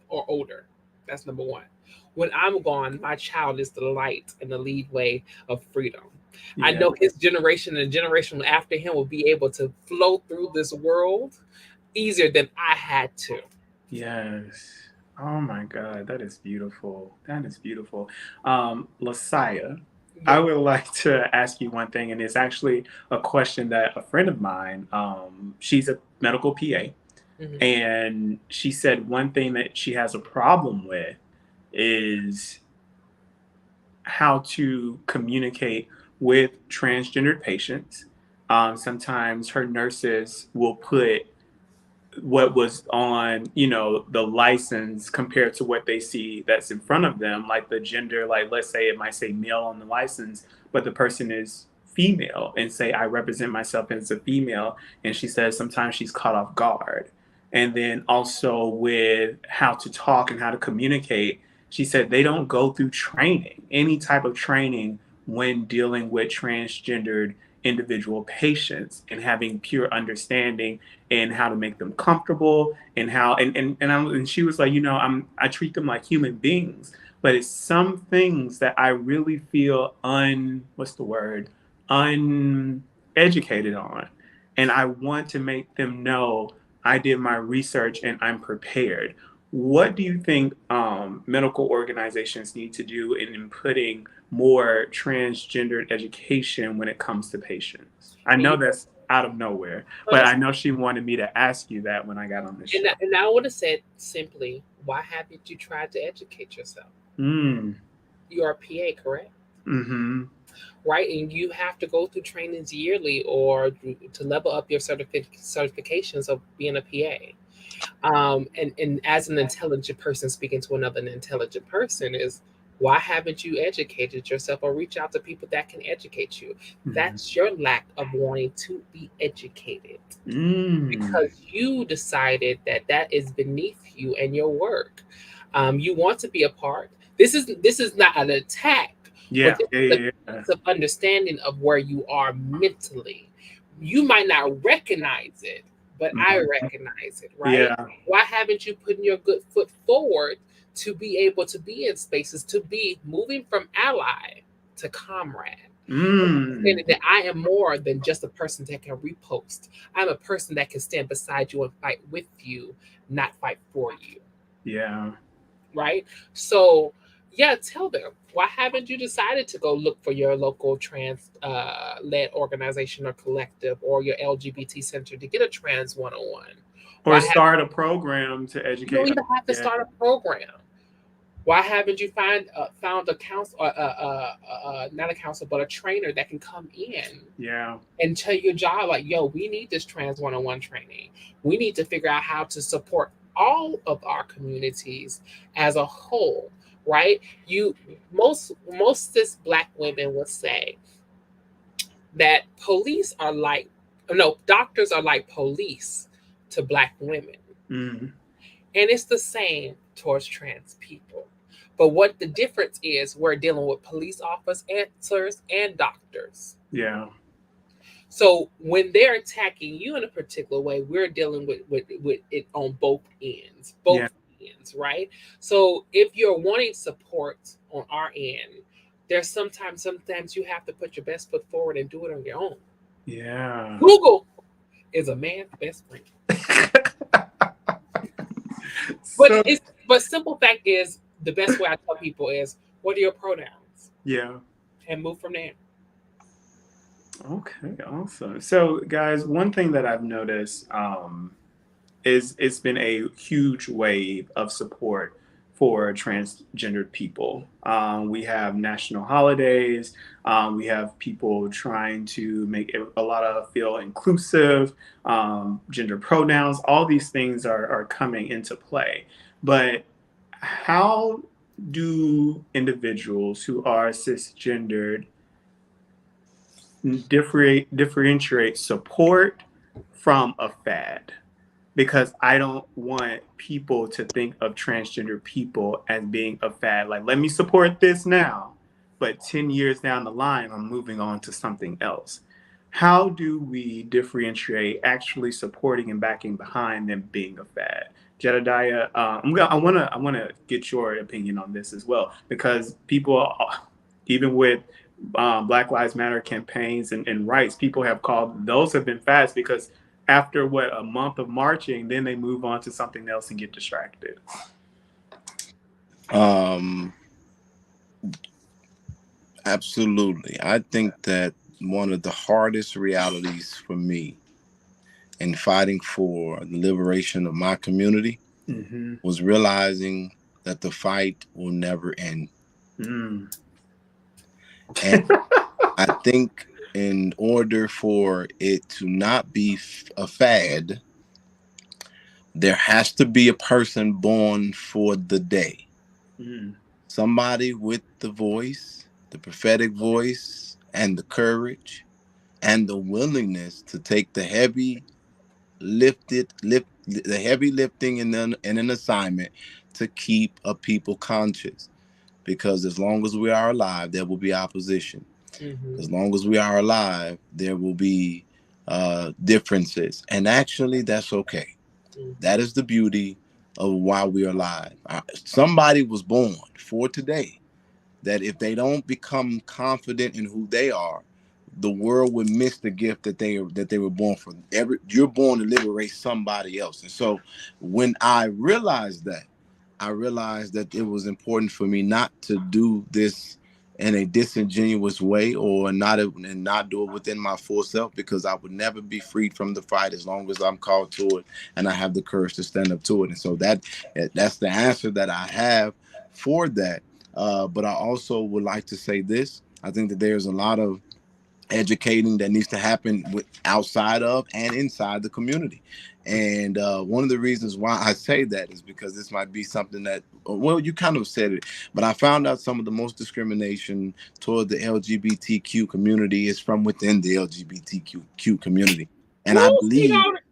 Speaker 2: or older. That's number one. When I'm gone, my child is the light and the leadway of freedom. Yeah. I know his generation and generation after him will be able to flow through this world easier than I had to.
Speaker 1: Yes. Oh my God, that is beautiful. That is beautiful. Lasaya. I would like to ask you one thing, and it's actually a question that a friend of mine, she's a medical PA, and she said one thing that she has a problem with is how to communicate with transgendered patients. Sometimes her nurses will put what was on, the license compared to what they see that's in front of them, like the gender, like let's say it might say male on the license, but the person is female and say, I represent myself as a female. And she says sometimes she's caught off guard. And then also with how to talk and how to communicate, she said they don't go through training, any type of training when dealing with transgendered individual patients and having pure understanding and how to make them comfortable and how and she was like, I treat them like human beings, but it's some things that I really feel uneducated on, and I want to make them know I did my research and I'm prepared. What do you think medical organizations need to do in putting more transgendered education when it comes to patients? I know that's out of nowhere, but I know she wanted me to ask you that when I got on this show.
Speaker 2: And I would have said simply, why haven't you tried to educate yourself? You're a PA, correct? Right, and you have to go through trainings yearly or to level up your certifications of being a PA. And as an intelligent person speaking to another intelligent person is, why haven't you educated yourself or reach out to people that can educate you? That's your lack of wanting to be educated because you decided that is beneath you and your work. You want to be a part. This is not an attack. But it's of understanding of where you are mentally. You might not recognize it, but I recognize it, right?
Speaker 1: Yeah.
Speaker 2: Why haven't you put your good foot forward to be able to be in spaces, to be moving from ally to comrade? Understanding that I am more than just a person that can repost. I'm a person that can stand beside you and fight with you, not fight for you.
Speaker 1: Yeah.
Speaker 2: Right? So, yeah, tell them, why haven't you decided to go look for your local trans led organization or collective or your LGBT center to get a trans 101?
Speaker 1: Or start a program to educate.
Speaker 2: You don't even have to start a program. Why haven't you found a counsel, not a counselor, but a trainer that can come in and tell your job, like, yo, we need this trans 101 training. We need to figure out how to support all of our communities as a whole, right? Most cis Black women would say that doctors are like police to Black women. And it's the same towards trans people. But what the difference is, we're dealing with police officers and doctors.
Speaker 1: Yeah.
Speaker 2: So when they're attacking you in a particular way, we're dealing with it on both ends, right? So if you're wanting support on our end, there's sometimes you have to put your best foot forward and do it on your own.
Speaker 1: Yeah.
Speaker 2: Google is a man's best friend. But simple fact is, the best way I tell people is, what are your pronouns?
Speaker 1: Yeah.
Speaker 2: And move from there.
Speaker 1: Okay, awesome. So, guys, one thing that I've noticed is it's been a huge wave of support for transgendered people. We have national holidays. We have people trying to make a lot of feel inclusive, gender pronouns. All these things are coming into play. But how do individuals who are cisgendered differentiate support from a fad? Because I don't want people to think of transgender people as being a fad. Like, let me support this now, but 10 years down the line, I'm moving on to something else. How do we differentiate actually supporting and backing behind them being a fad? Jedediah, I want to get your opinion on this as well, because people, even with Black Lives Matter campaigns and rights, people have called those have been fads because after a month of marching, then they move on to something else and get distracted.
Speaker 3: Absolutely. I think that one of the hardest realities for me in fighting for the liberation of my community
Speaker 1: Mm-hmm.
Speaker 3: was realizing that the fight will never end.
Speaker 1: Mm.
Speaker 3: And I think in order for it to not be a fad, there has to be a person born for the day.
Speaker 1: Mm.
Speaker 3: Somebody with the voice, the prophetic voice, and the courage and the willingness to take the heavy lifting in an assignment to keep a people conscious. Because as long as we are alive, there will be opposition.
Speaker 2: Mm-hmm.
Speaker 3: As long as we are alive, there will be differences. And actually, that's okay.
Speaker 2: Mm-hmm.
Speaker 3: That is the beauty of why we are alive. Somebody was born for today that if they don't become confident in who they are, the world would miss the gift that they were born for. You're born to liberate somebody else. And so when I realized that it was important for me not to do this in a disingenuous way or not do it within my full self, because I would never be freed from the fight as long as I'm called to it and I have the courage to stand up to it. And so that's the answer that I have for that. But I also would like to say this. I think that there's a lot of educating that needs to happen outside of and inside the community. And one of the reasons why I say that is because this might be something that, well, you kind of said it, but I found out some of the most discrimination toward the LGBTQ community is from within the LGBTQ community. And I
Speaker 2: Woo, speak
Speaker 3: believe,
Speaker 2: on it.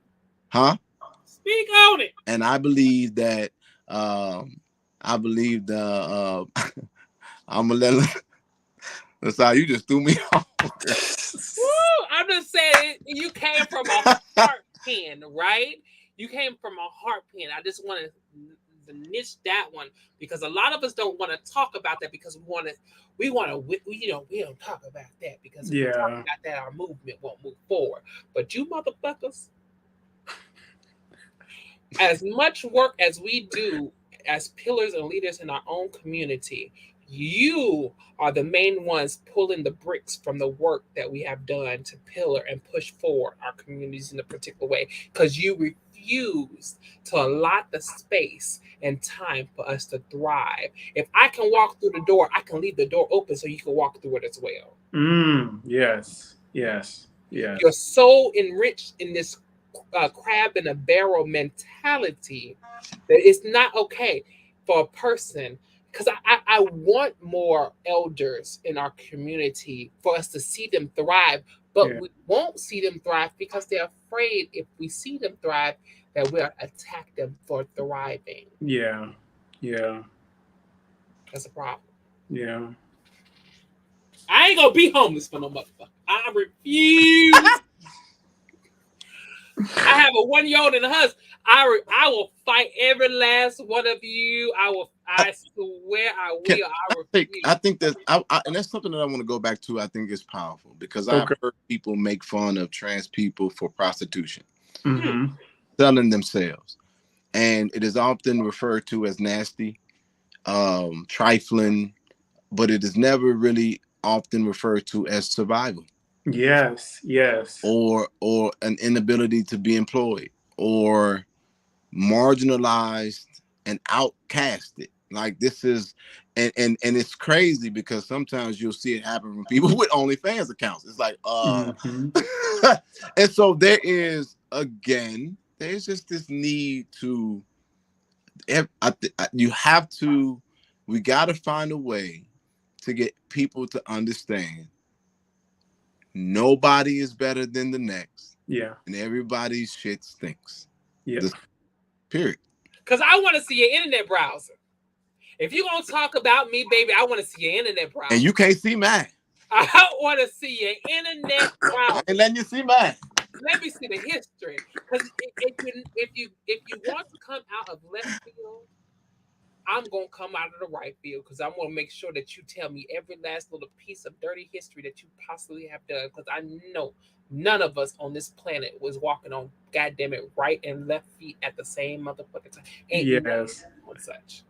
Speaker 3: huh?
Speaker 2: Speak on it.
Speaker 3: And I believe that, I believe I'm gonna let. That's how you just threw me off.
Speaker 2: Woo! I'm just saying, you came from a heart pen, right? You came from a heart pen. I just want to niche that one because a lot of us don't want to talk about that because we don't talk about that because if we talk about that, our movement won't move forward. But you motherfuckers, as much work as we do as pillars and leaders in our own community, you are the main ones pulling the bricks from the work that we have done to pillar and push forward our communities in a particular way because you refuse to allot the space and time for us to thrive. If I can walk through the door, I can leave the door open so you can walk through it as well.
Speaker 1: Yes.
Speaker 2: You're so enriched in this crab in a barrel mentality that it's not okay for a person, because I want more elders in our community for us to see them thrive, but we won't see them thrive because they're afraid if we see them thrive that we'll attack them for thriving.
Speaker 1: Yeah.
Speaker 2: That's a problem.
Speaker 1: Yeah.
Speaker 2: I ain't gonna be homeless for no motherfucker. I refuse. I have a 1-year-old and a husband. I will fight every last one of you. I swear I will.
Speaker 3: I think that, and that's something that I want to go back to. I think is powerful because I've heard people make fun of trans people for prostitution, selling themselves, and it is often referred to as nasty, trifling, but it is never really often referred to as survival.
Speaker 1: Yes.
Speaker 3: Or an inability to be employed, or marginalized and outcasted. Like this is, and it's crazy because sometimes you'll see it happen from people with OnlyFans accounts. It's like, and so there's just this need to, we got to find a way to get people to understand nobody is better than the next.
Speaker 1: Yeah.
Speaker 3: And everybody's shit stinks.
Speaker 1: Yeah.
Speaker 3: Period.
Speaker 2: Because I want to see your internet browser. If you're going to talk about me, baby, I want to see your internet browser.
Speaker 3: And you can't see mine.
Speaker 2: I want to see your internet browser.
Speaker 3: And letting you see mine.
Speaker 2: Let me see the history. Because if you want to come out of left field, I'm going to come out of the right field because I want to make sure that you tell me every last little piece of dirty history that you possibly have done, because I know none of us on this planet was walking on, goddamn it, right and left feet at the same motherfucking time. Ain't
Speaker 1: yes.
Speaker 2: no such.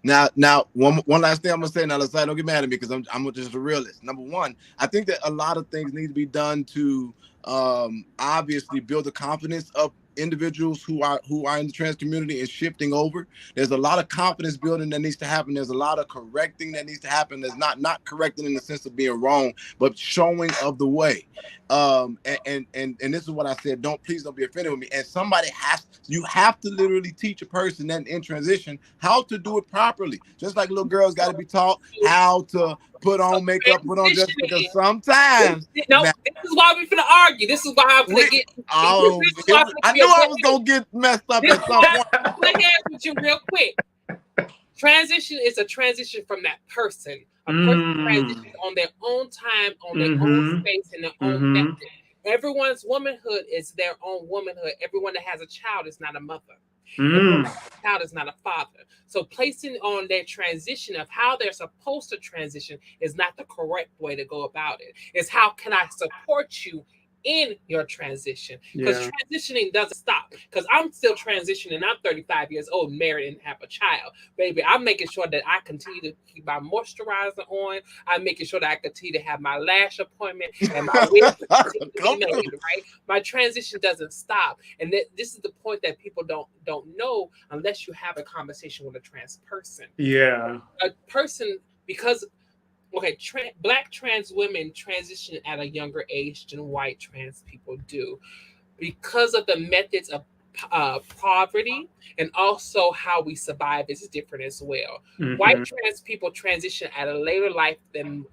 Speaker 3: Now, one last thing I'm gonna say. Now, let's don't get mad at me because I'm just a realist. Number one, I think that a lot of things need to be done to obviously build the confidence of individuals who are in the trans community and shifting over. There's a lot of confidence building that needs to happen. There's a lot of correcting that needs to happen. There's not correcting in the sense of being wrong, but showing of the way. And this is what I said. Please don't be offended with me. And you have to literally teach a person that in transition how to do it properly. Just like little girls got to be taught how to put on makeup, put on dress, because sometimes.
Speaker 2: No, this is why we're finna argue. This is why I'm finna get.
Speaker 3: I knew I was gonna get messed up at some point.
Speaker 2: Let me ask with you real quick. Transition is a transition from that person. A person transitions on their own time, on their own space, and their own method. Everyone's womanhood is their own womanhood. Everyone that has a child is not a mother. Everyone that has a child is not a father. So placing on their transition of how they're supposed to transition is not the correct way to go about it. It's how can I support you in your transition, because transitioning doesn't stop. Because I'm still transitioning. I'm 35 years old, married, and have a child. Baby, I'm making sure that I continue to keep my moisturizer on. I'm making sure that I continue to have my lash appointment and my wig continue to be made, right? My transition doesn't stop. And this is the point that people don't know unless you have a conversation with a trans person.
Speaker 1: Yeah.
Speaker 2: A person, because Black trans women transition at a younger age than white trans people do because of the methods of poverty, and also how we survive is different as well. White trans people transition at a later life than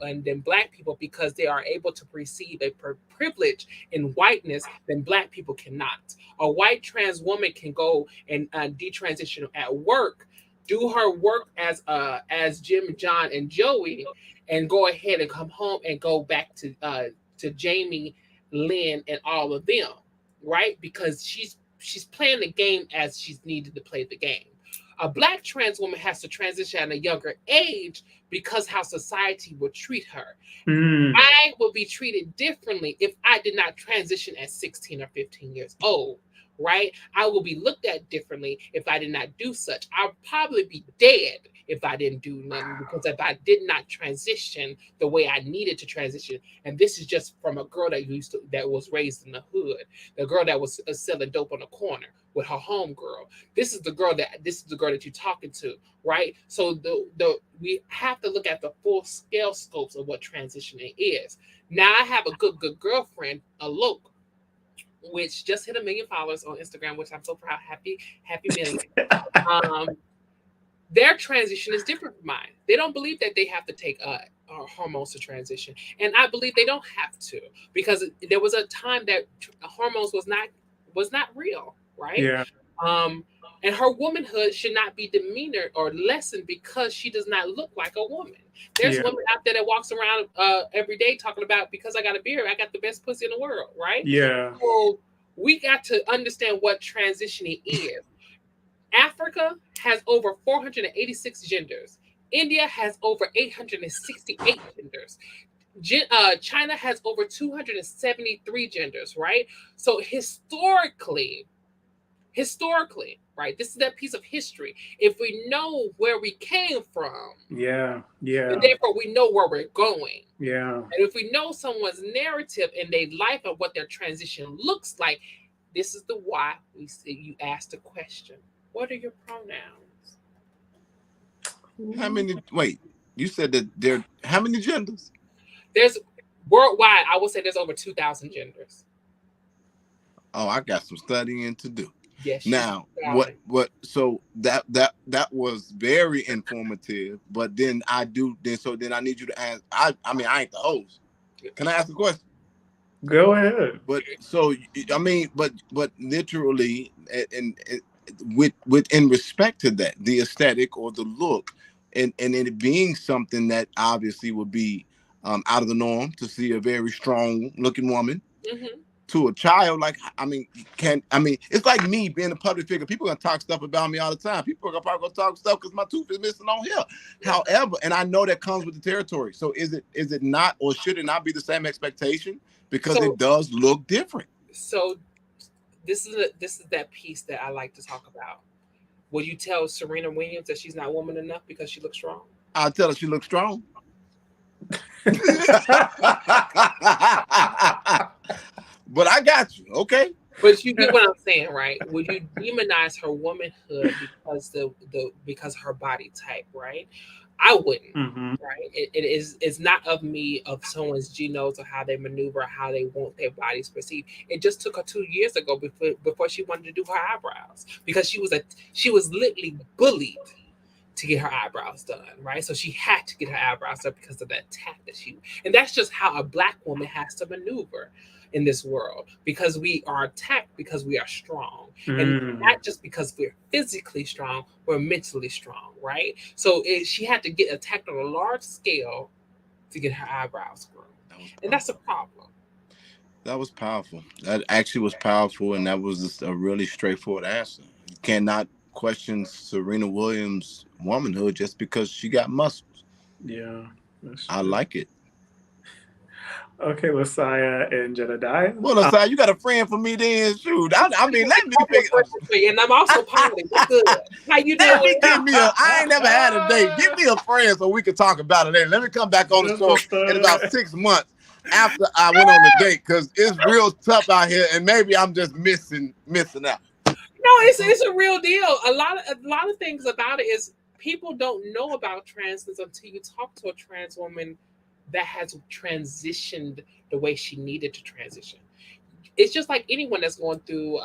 Speaker 2: Black people because they are able to receive a privilege in whiteness than Black people cannot. A white trans woman can go and detransition at work, do her work as Jim, John, and Joey, and go ahead and come home and go back to Jamie, Lynn, and all of them, right? Because she's playing the game as she's needed to play the game. A Black trans woman has to transition at a younger age because how society would treat her. I will be treated differently if I did not transition at 16 or 15 years old. Right? I will be looked at differently if I did not do such. I'll probably be dead if I didn't do nothing, because if I did not transition the way I needed to transition. And this is just from a girl that was raised in the hood, the girl that was selling dope on the corner with her home girl. This is the girl that you're talking to, right? So we have to look at the full scale scopes of what transitioning is. Now I have a good girlfriend, Alok, which just hit 1 million followers on Instagram, which I'm so proud. Happy million. Their transition is different from mine. They don't believe that they have to take hormones to transition, and I believe they don't have to, because there was a time that hormones was not real, right?
Speaker 1: Yeah.
Speaker 2: And her womanhood should not be demeanored or lessened because she does not look like a woman. There's women out there that walks around every day talking about, because I got a beard, I got the best pussy in the world, right?
Speaker 1: Yeah.
Speaker 2: So we got to understand what transitioning is. Africa has over 486 genders. India has over 868 genders. China has over 273 genders, right? So historically, right? This is that piece of history. If we know where we came from,
Speaker 1: and
Speaker 2: therefore we know where we're going.
Speaker 1: Yeah.
Speaker 2: And if we know someone's narrative and their life and what their transition looks like, this is the why you ask the question, what are your pronouns?
Speaker 3: How many? Wait, you said that how many genders?
Speaker 2: There's worldwide, I would say there's over 2,000 genders.
Speaker 3: Oh, I got some studying to do.
Speaker 2: Yes.
Speaker 3: Now, so that was very informative, but then I need you to ask. I ain't the host. Can I ask a question?
Speaker 1: Go ahead.
Speaker 3: But so but literally, and with in respect to that, the aesthetic or the look, and it being something that obviously would be out of the norm to see a very strong looking woman. To a child, it's like me being a public figure. People are gonna talk stuff about me all the time. People are probably gonna talk stuff because my tooth is missing on here. However, and I know that comes with the territory. So is it not, or should it not be the same expectation? Because it does look different.
Speaker 2: So this is that piece that I like to talk about. Will you tell Serena Williams that she's not woman enough because she looks strong?
Speaker 3: I'll tell her she looks strong. But I got you. Okay.
Speaker 2: But you get what I'm saying, right? Would you demonize her womanhood because her body type, right? I wouldn't.
Speaker 1: Mm-hmm.
Speaker 2: Right? It's not of me, of someone's genomes or how they maneuver, how they want their bodies perceived. It just took her 2 years ago before she wanted to do her eyebrows, because she was literally bullied to get her eyebrows done, right? So she had to get her eyebrows done because of the attack and that's just how a Black woman has to maneuver in this world, because we are attacked because we are strong, and not just because we're physically strong, we're mentally strong, right? So she had to get attacked on a large scale to get her eyebrows grown, and that's a problem.
Speaker 3: That was powerful. That actually was powerful, and that was just a really straightforward answer. You cannot question Serena Williams' womanhood just because she got muscles.
Speaker 1: Yeah,
Speaker 3: I like it.
Speaker 1: Okay, Lasaya and Jedediah.
Speaker 3: Well, Lasaya, you got a friend for me then. Shoot, I mean, let me pick.
Speaker 2: And I'm also Polly. What's good? How you doing?
Speaker 3: I ain't never had a date. Give me a friend so we can talk about it later. Let me come back on the show in about 6 months after I went on the date, because it's real tough out here, and maybe I'm just missing out.
Speaker 2: No, it's a real deal. A lot of things about it is people don't know about transness until you talk to a trans woman that has transitioned the way she needed to transition. It's just like anyone that's going through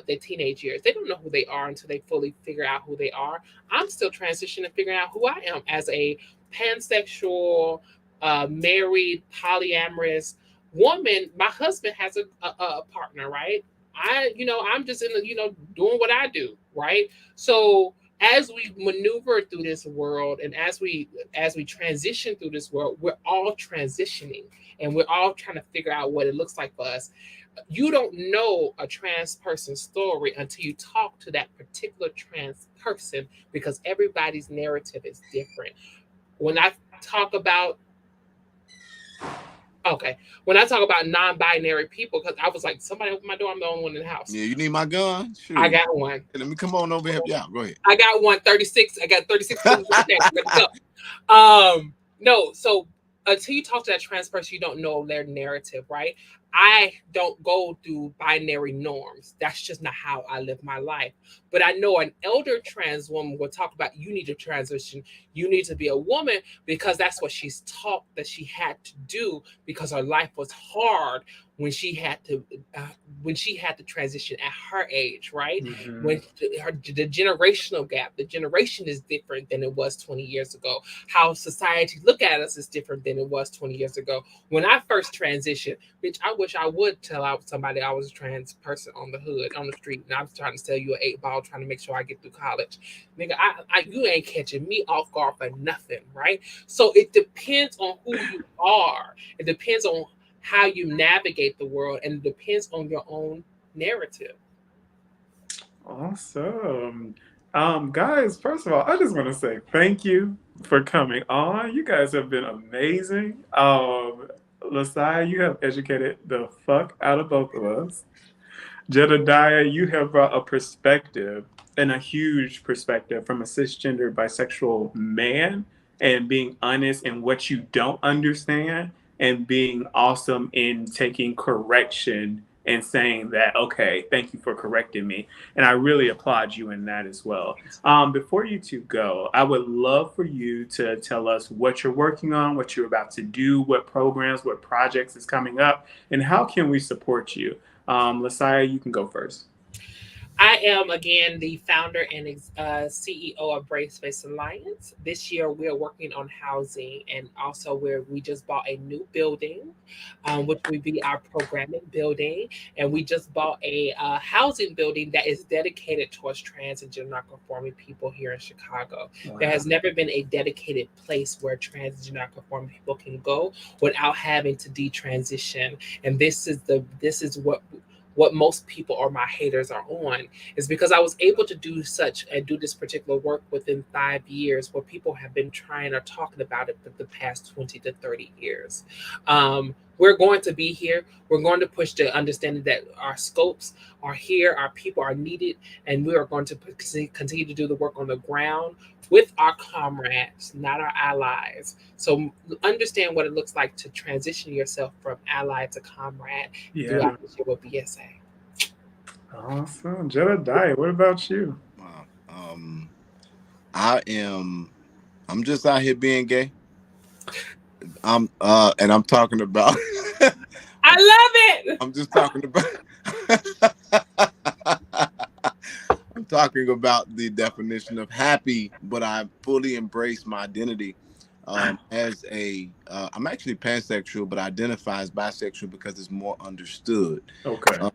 Speaker 2: their teenage years. They don't know who they are until they fully figure out who they are. I'm still transitioning, figuring out who I am as a pansexual, married, polyamorous woman. My husband has a partner, right? I'm just doing what I do, right? So as we maneuver through this world, and as we transition through this world, we're all transitioning, and we're all trying to figure out what it looks like for us. You don't know a trans person's story until you talk to that particular trans person, because everybody's narrative is different. When I talk about non-binary people, because I was like, somebody open my door, I'm the only one in the house.
Speaker 3: Yeah, you need my gun? Sure.
Speaker 2: I got one.
Speaker 3: Hey, let me come on over here. Yeah, go ahead.
Speaker 2: I got one 36. I got 36. Let's go. No, so until you talk to that trans person, you don't know their narrative, right? I don't go through binary norms. That's just not how I live my life. But I know an elder trans woman will talk about, you need to transition. You need to be a woman, because that's what she's taught that she had to do, because her life was hard when she had to transition at her age, right?
Speaker 1: Mm-hmm.
Speaker 2: When the generational gap, the generation is different than it was 20 years ago. How society look at us is different than it was 20 years ago. When I first transitioned, bitch, I wish I would tell out somebody I was a trans person on the hood, on the street, and I was trying to sell you an 8-ball, trying to make sure I get through college. Nigga, you ain't catching me off guard for nothing, right? So it depends on who you are. It depends on how you navigate the world, and it depends on your own narrative.
Speaker 1: Awesome. Guys, first of all, I just want to say thank you for coming on. You guys have been amazing. Lasaya, you have educated the fuck out of both of us. Jedediah, you have brought a perspective, and a huge perspective, from a cisgender bisexual man, and being honest in what you don't understand, and being awesome in taking correction and saying that, okay, thank you for correcting me. And I really applaud you in that as well. Before you two go, I would love for you to tell us what you're working on, what you're about to do, what programs, what projects is coming up, and how can we support you? Lasaya, you can go first.
Speaker 2: I am, again, the founder and CEO of Brave Space Alliance. This year, we are working on housing, and also we just bought a new building, which will be our programming building. And we just bought a housing building that is dedicated towards trans and gender nonconforming people here in Chicago. Wow. There has never been a dedicated place where trans and gender nonconforming people can go without having to detransition. And this is what most people or my haters are on, is because I was able to do this particular work within 5 years, where people have been trying or talking about it for the past 20 to 30 years. We're going to be here. We're going to push the understanding that our scopes are here, our people are needed, and we are going to continue to do the work on the ground with our comrades, not our allies. So understand what it looks like to transition yourself from ally to comrade throughout this year with BSA.
Speaker 1: Awesome. Jedediah, what about you?
Speaker 3: I'm just out here being gay. And I'm talking about
Speaker 2: I love it.
Speaker 3: I'm just talking about I'm talking about the definition of happy, but I fully embrace my identity as I'm actually pansexual, but I identify as bisexual because it's more understood.
Speaker 1: Okay.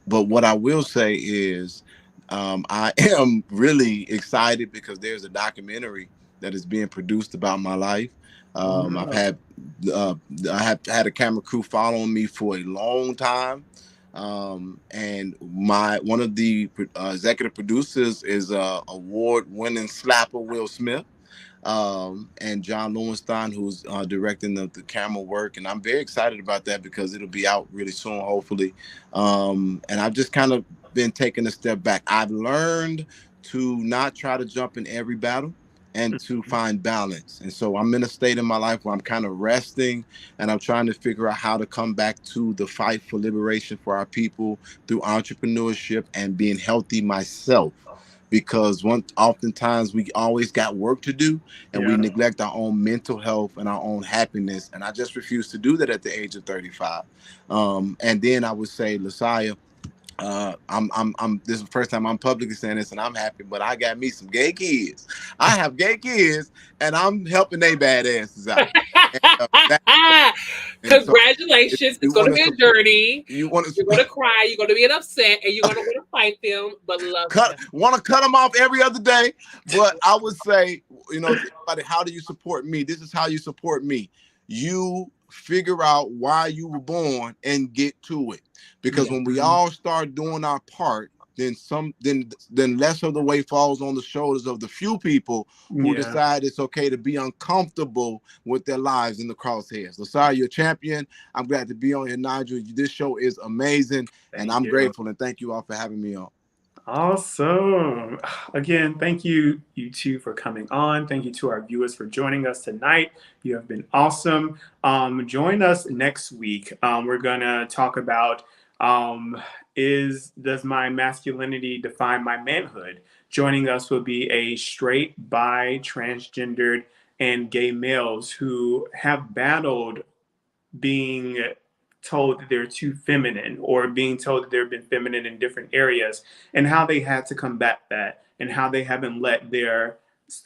Speaker 3: But what I will say is I am really excited because there's a documentary that is being produced about my life. I have had a camera crew following me for a long time. And one of the executive producers is award-winning slapper Will Smith, and John Lowenstein, who's directing the camera work. And I'm very excited about that because it'll be out really soon, hopefully. And I've just kind of been taking a step back. I've learned to not try to jump in every battle and to find balance. And so I'm in a state in my life where I'm kind of resting, and I'm trying to figure out how to come back to the fight for liberation for our people through entrepreneurship and being healthy myself. Because oftentimes we always got work to do, and we neglect our own mental health and our own happiness. And I just refuse to do that at the age of 35. And then I would say, Lasaya, this is the first time I'm publicly saying this, and I'm happy, but I got me some gay kids. I have gay kids, and I'm helping they badasses out.
Speaker 2: Congratulations. It's going to be a journey.
Speaker 3: You're
Speaker 2: going to cry. You're going to be upset, and you're going to want to fight them, but
Speaker 3: want to cut them off every other day. But I would say, how do you support me? This is how you support me. You figure out why you were born and get to it. Because when we all start doing our part, then less of the weight falls on the shoulders of the few people who decide it's okay to be uncomfortable with their lives in the crosshairs. So sorry, you're a champion. I'm glad to be on here, Nigel. This show is amazing, and I'm grateful, and thank you all for having me on.
Speaker 1: Awesome. Again, thank you two for coming on. Thank you to our viewers for joining us tonight. You have been awesome. Join us next week. We're going to talk about does my masculinity define my manhood? Joining us will be a straight, bi, transgendered, and gay males who have battled being told that they're too feminine, or being told that they've been feminine in different areas, and how they had to combat that, and how they haven't let their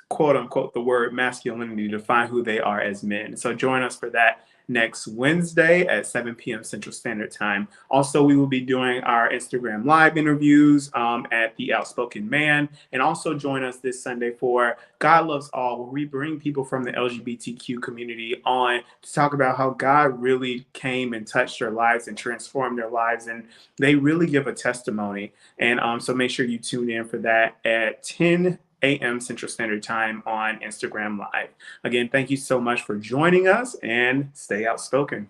Speaker 1: quote unquote the word masculinity define who they are as men. So join us for that next Wednesday at 7 p.m. Central Standard Time. Also, we will be doing our Instagram live interviews at the Outspoken Man. And also join us this Sunday for God Loves All, where we bring people from the LGBTQ community on to talk about how God really came and touched their lives and transformed their lives. And they really give a testimony. And so make sure you tune in for that at 10 a.m. Central Standard Time on Instagram Live. Again, thank you so much for joining us, and stay outspoken.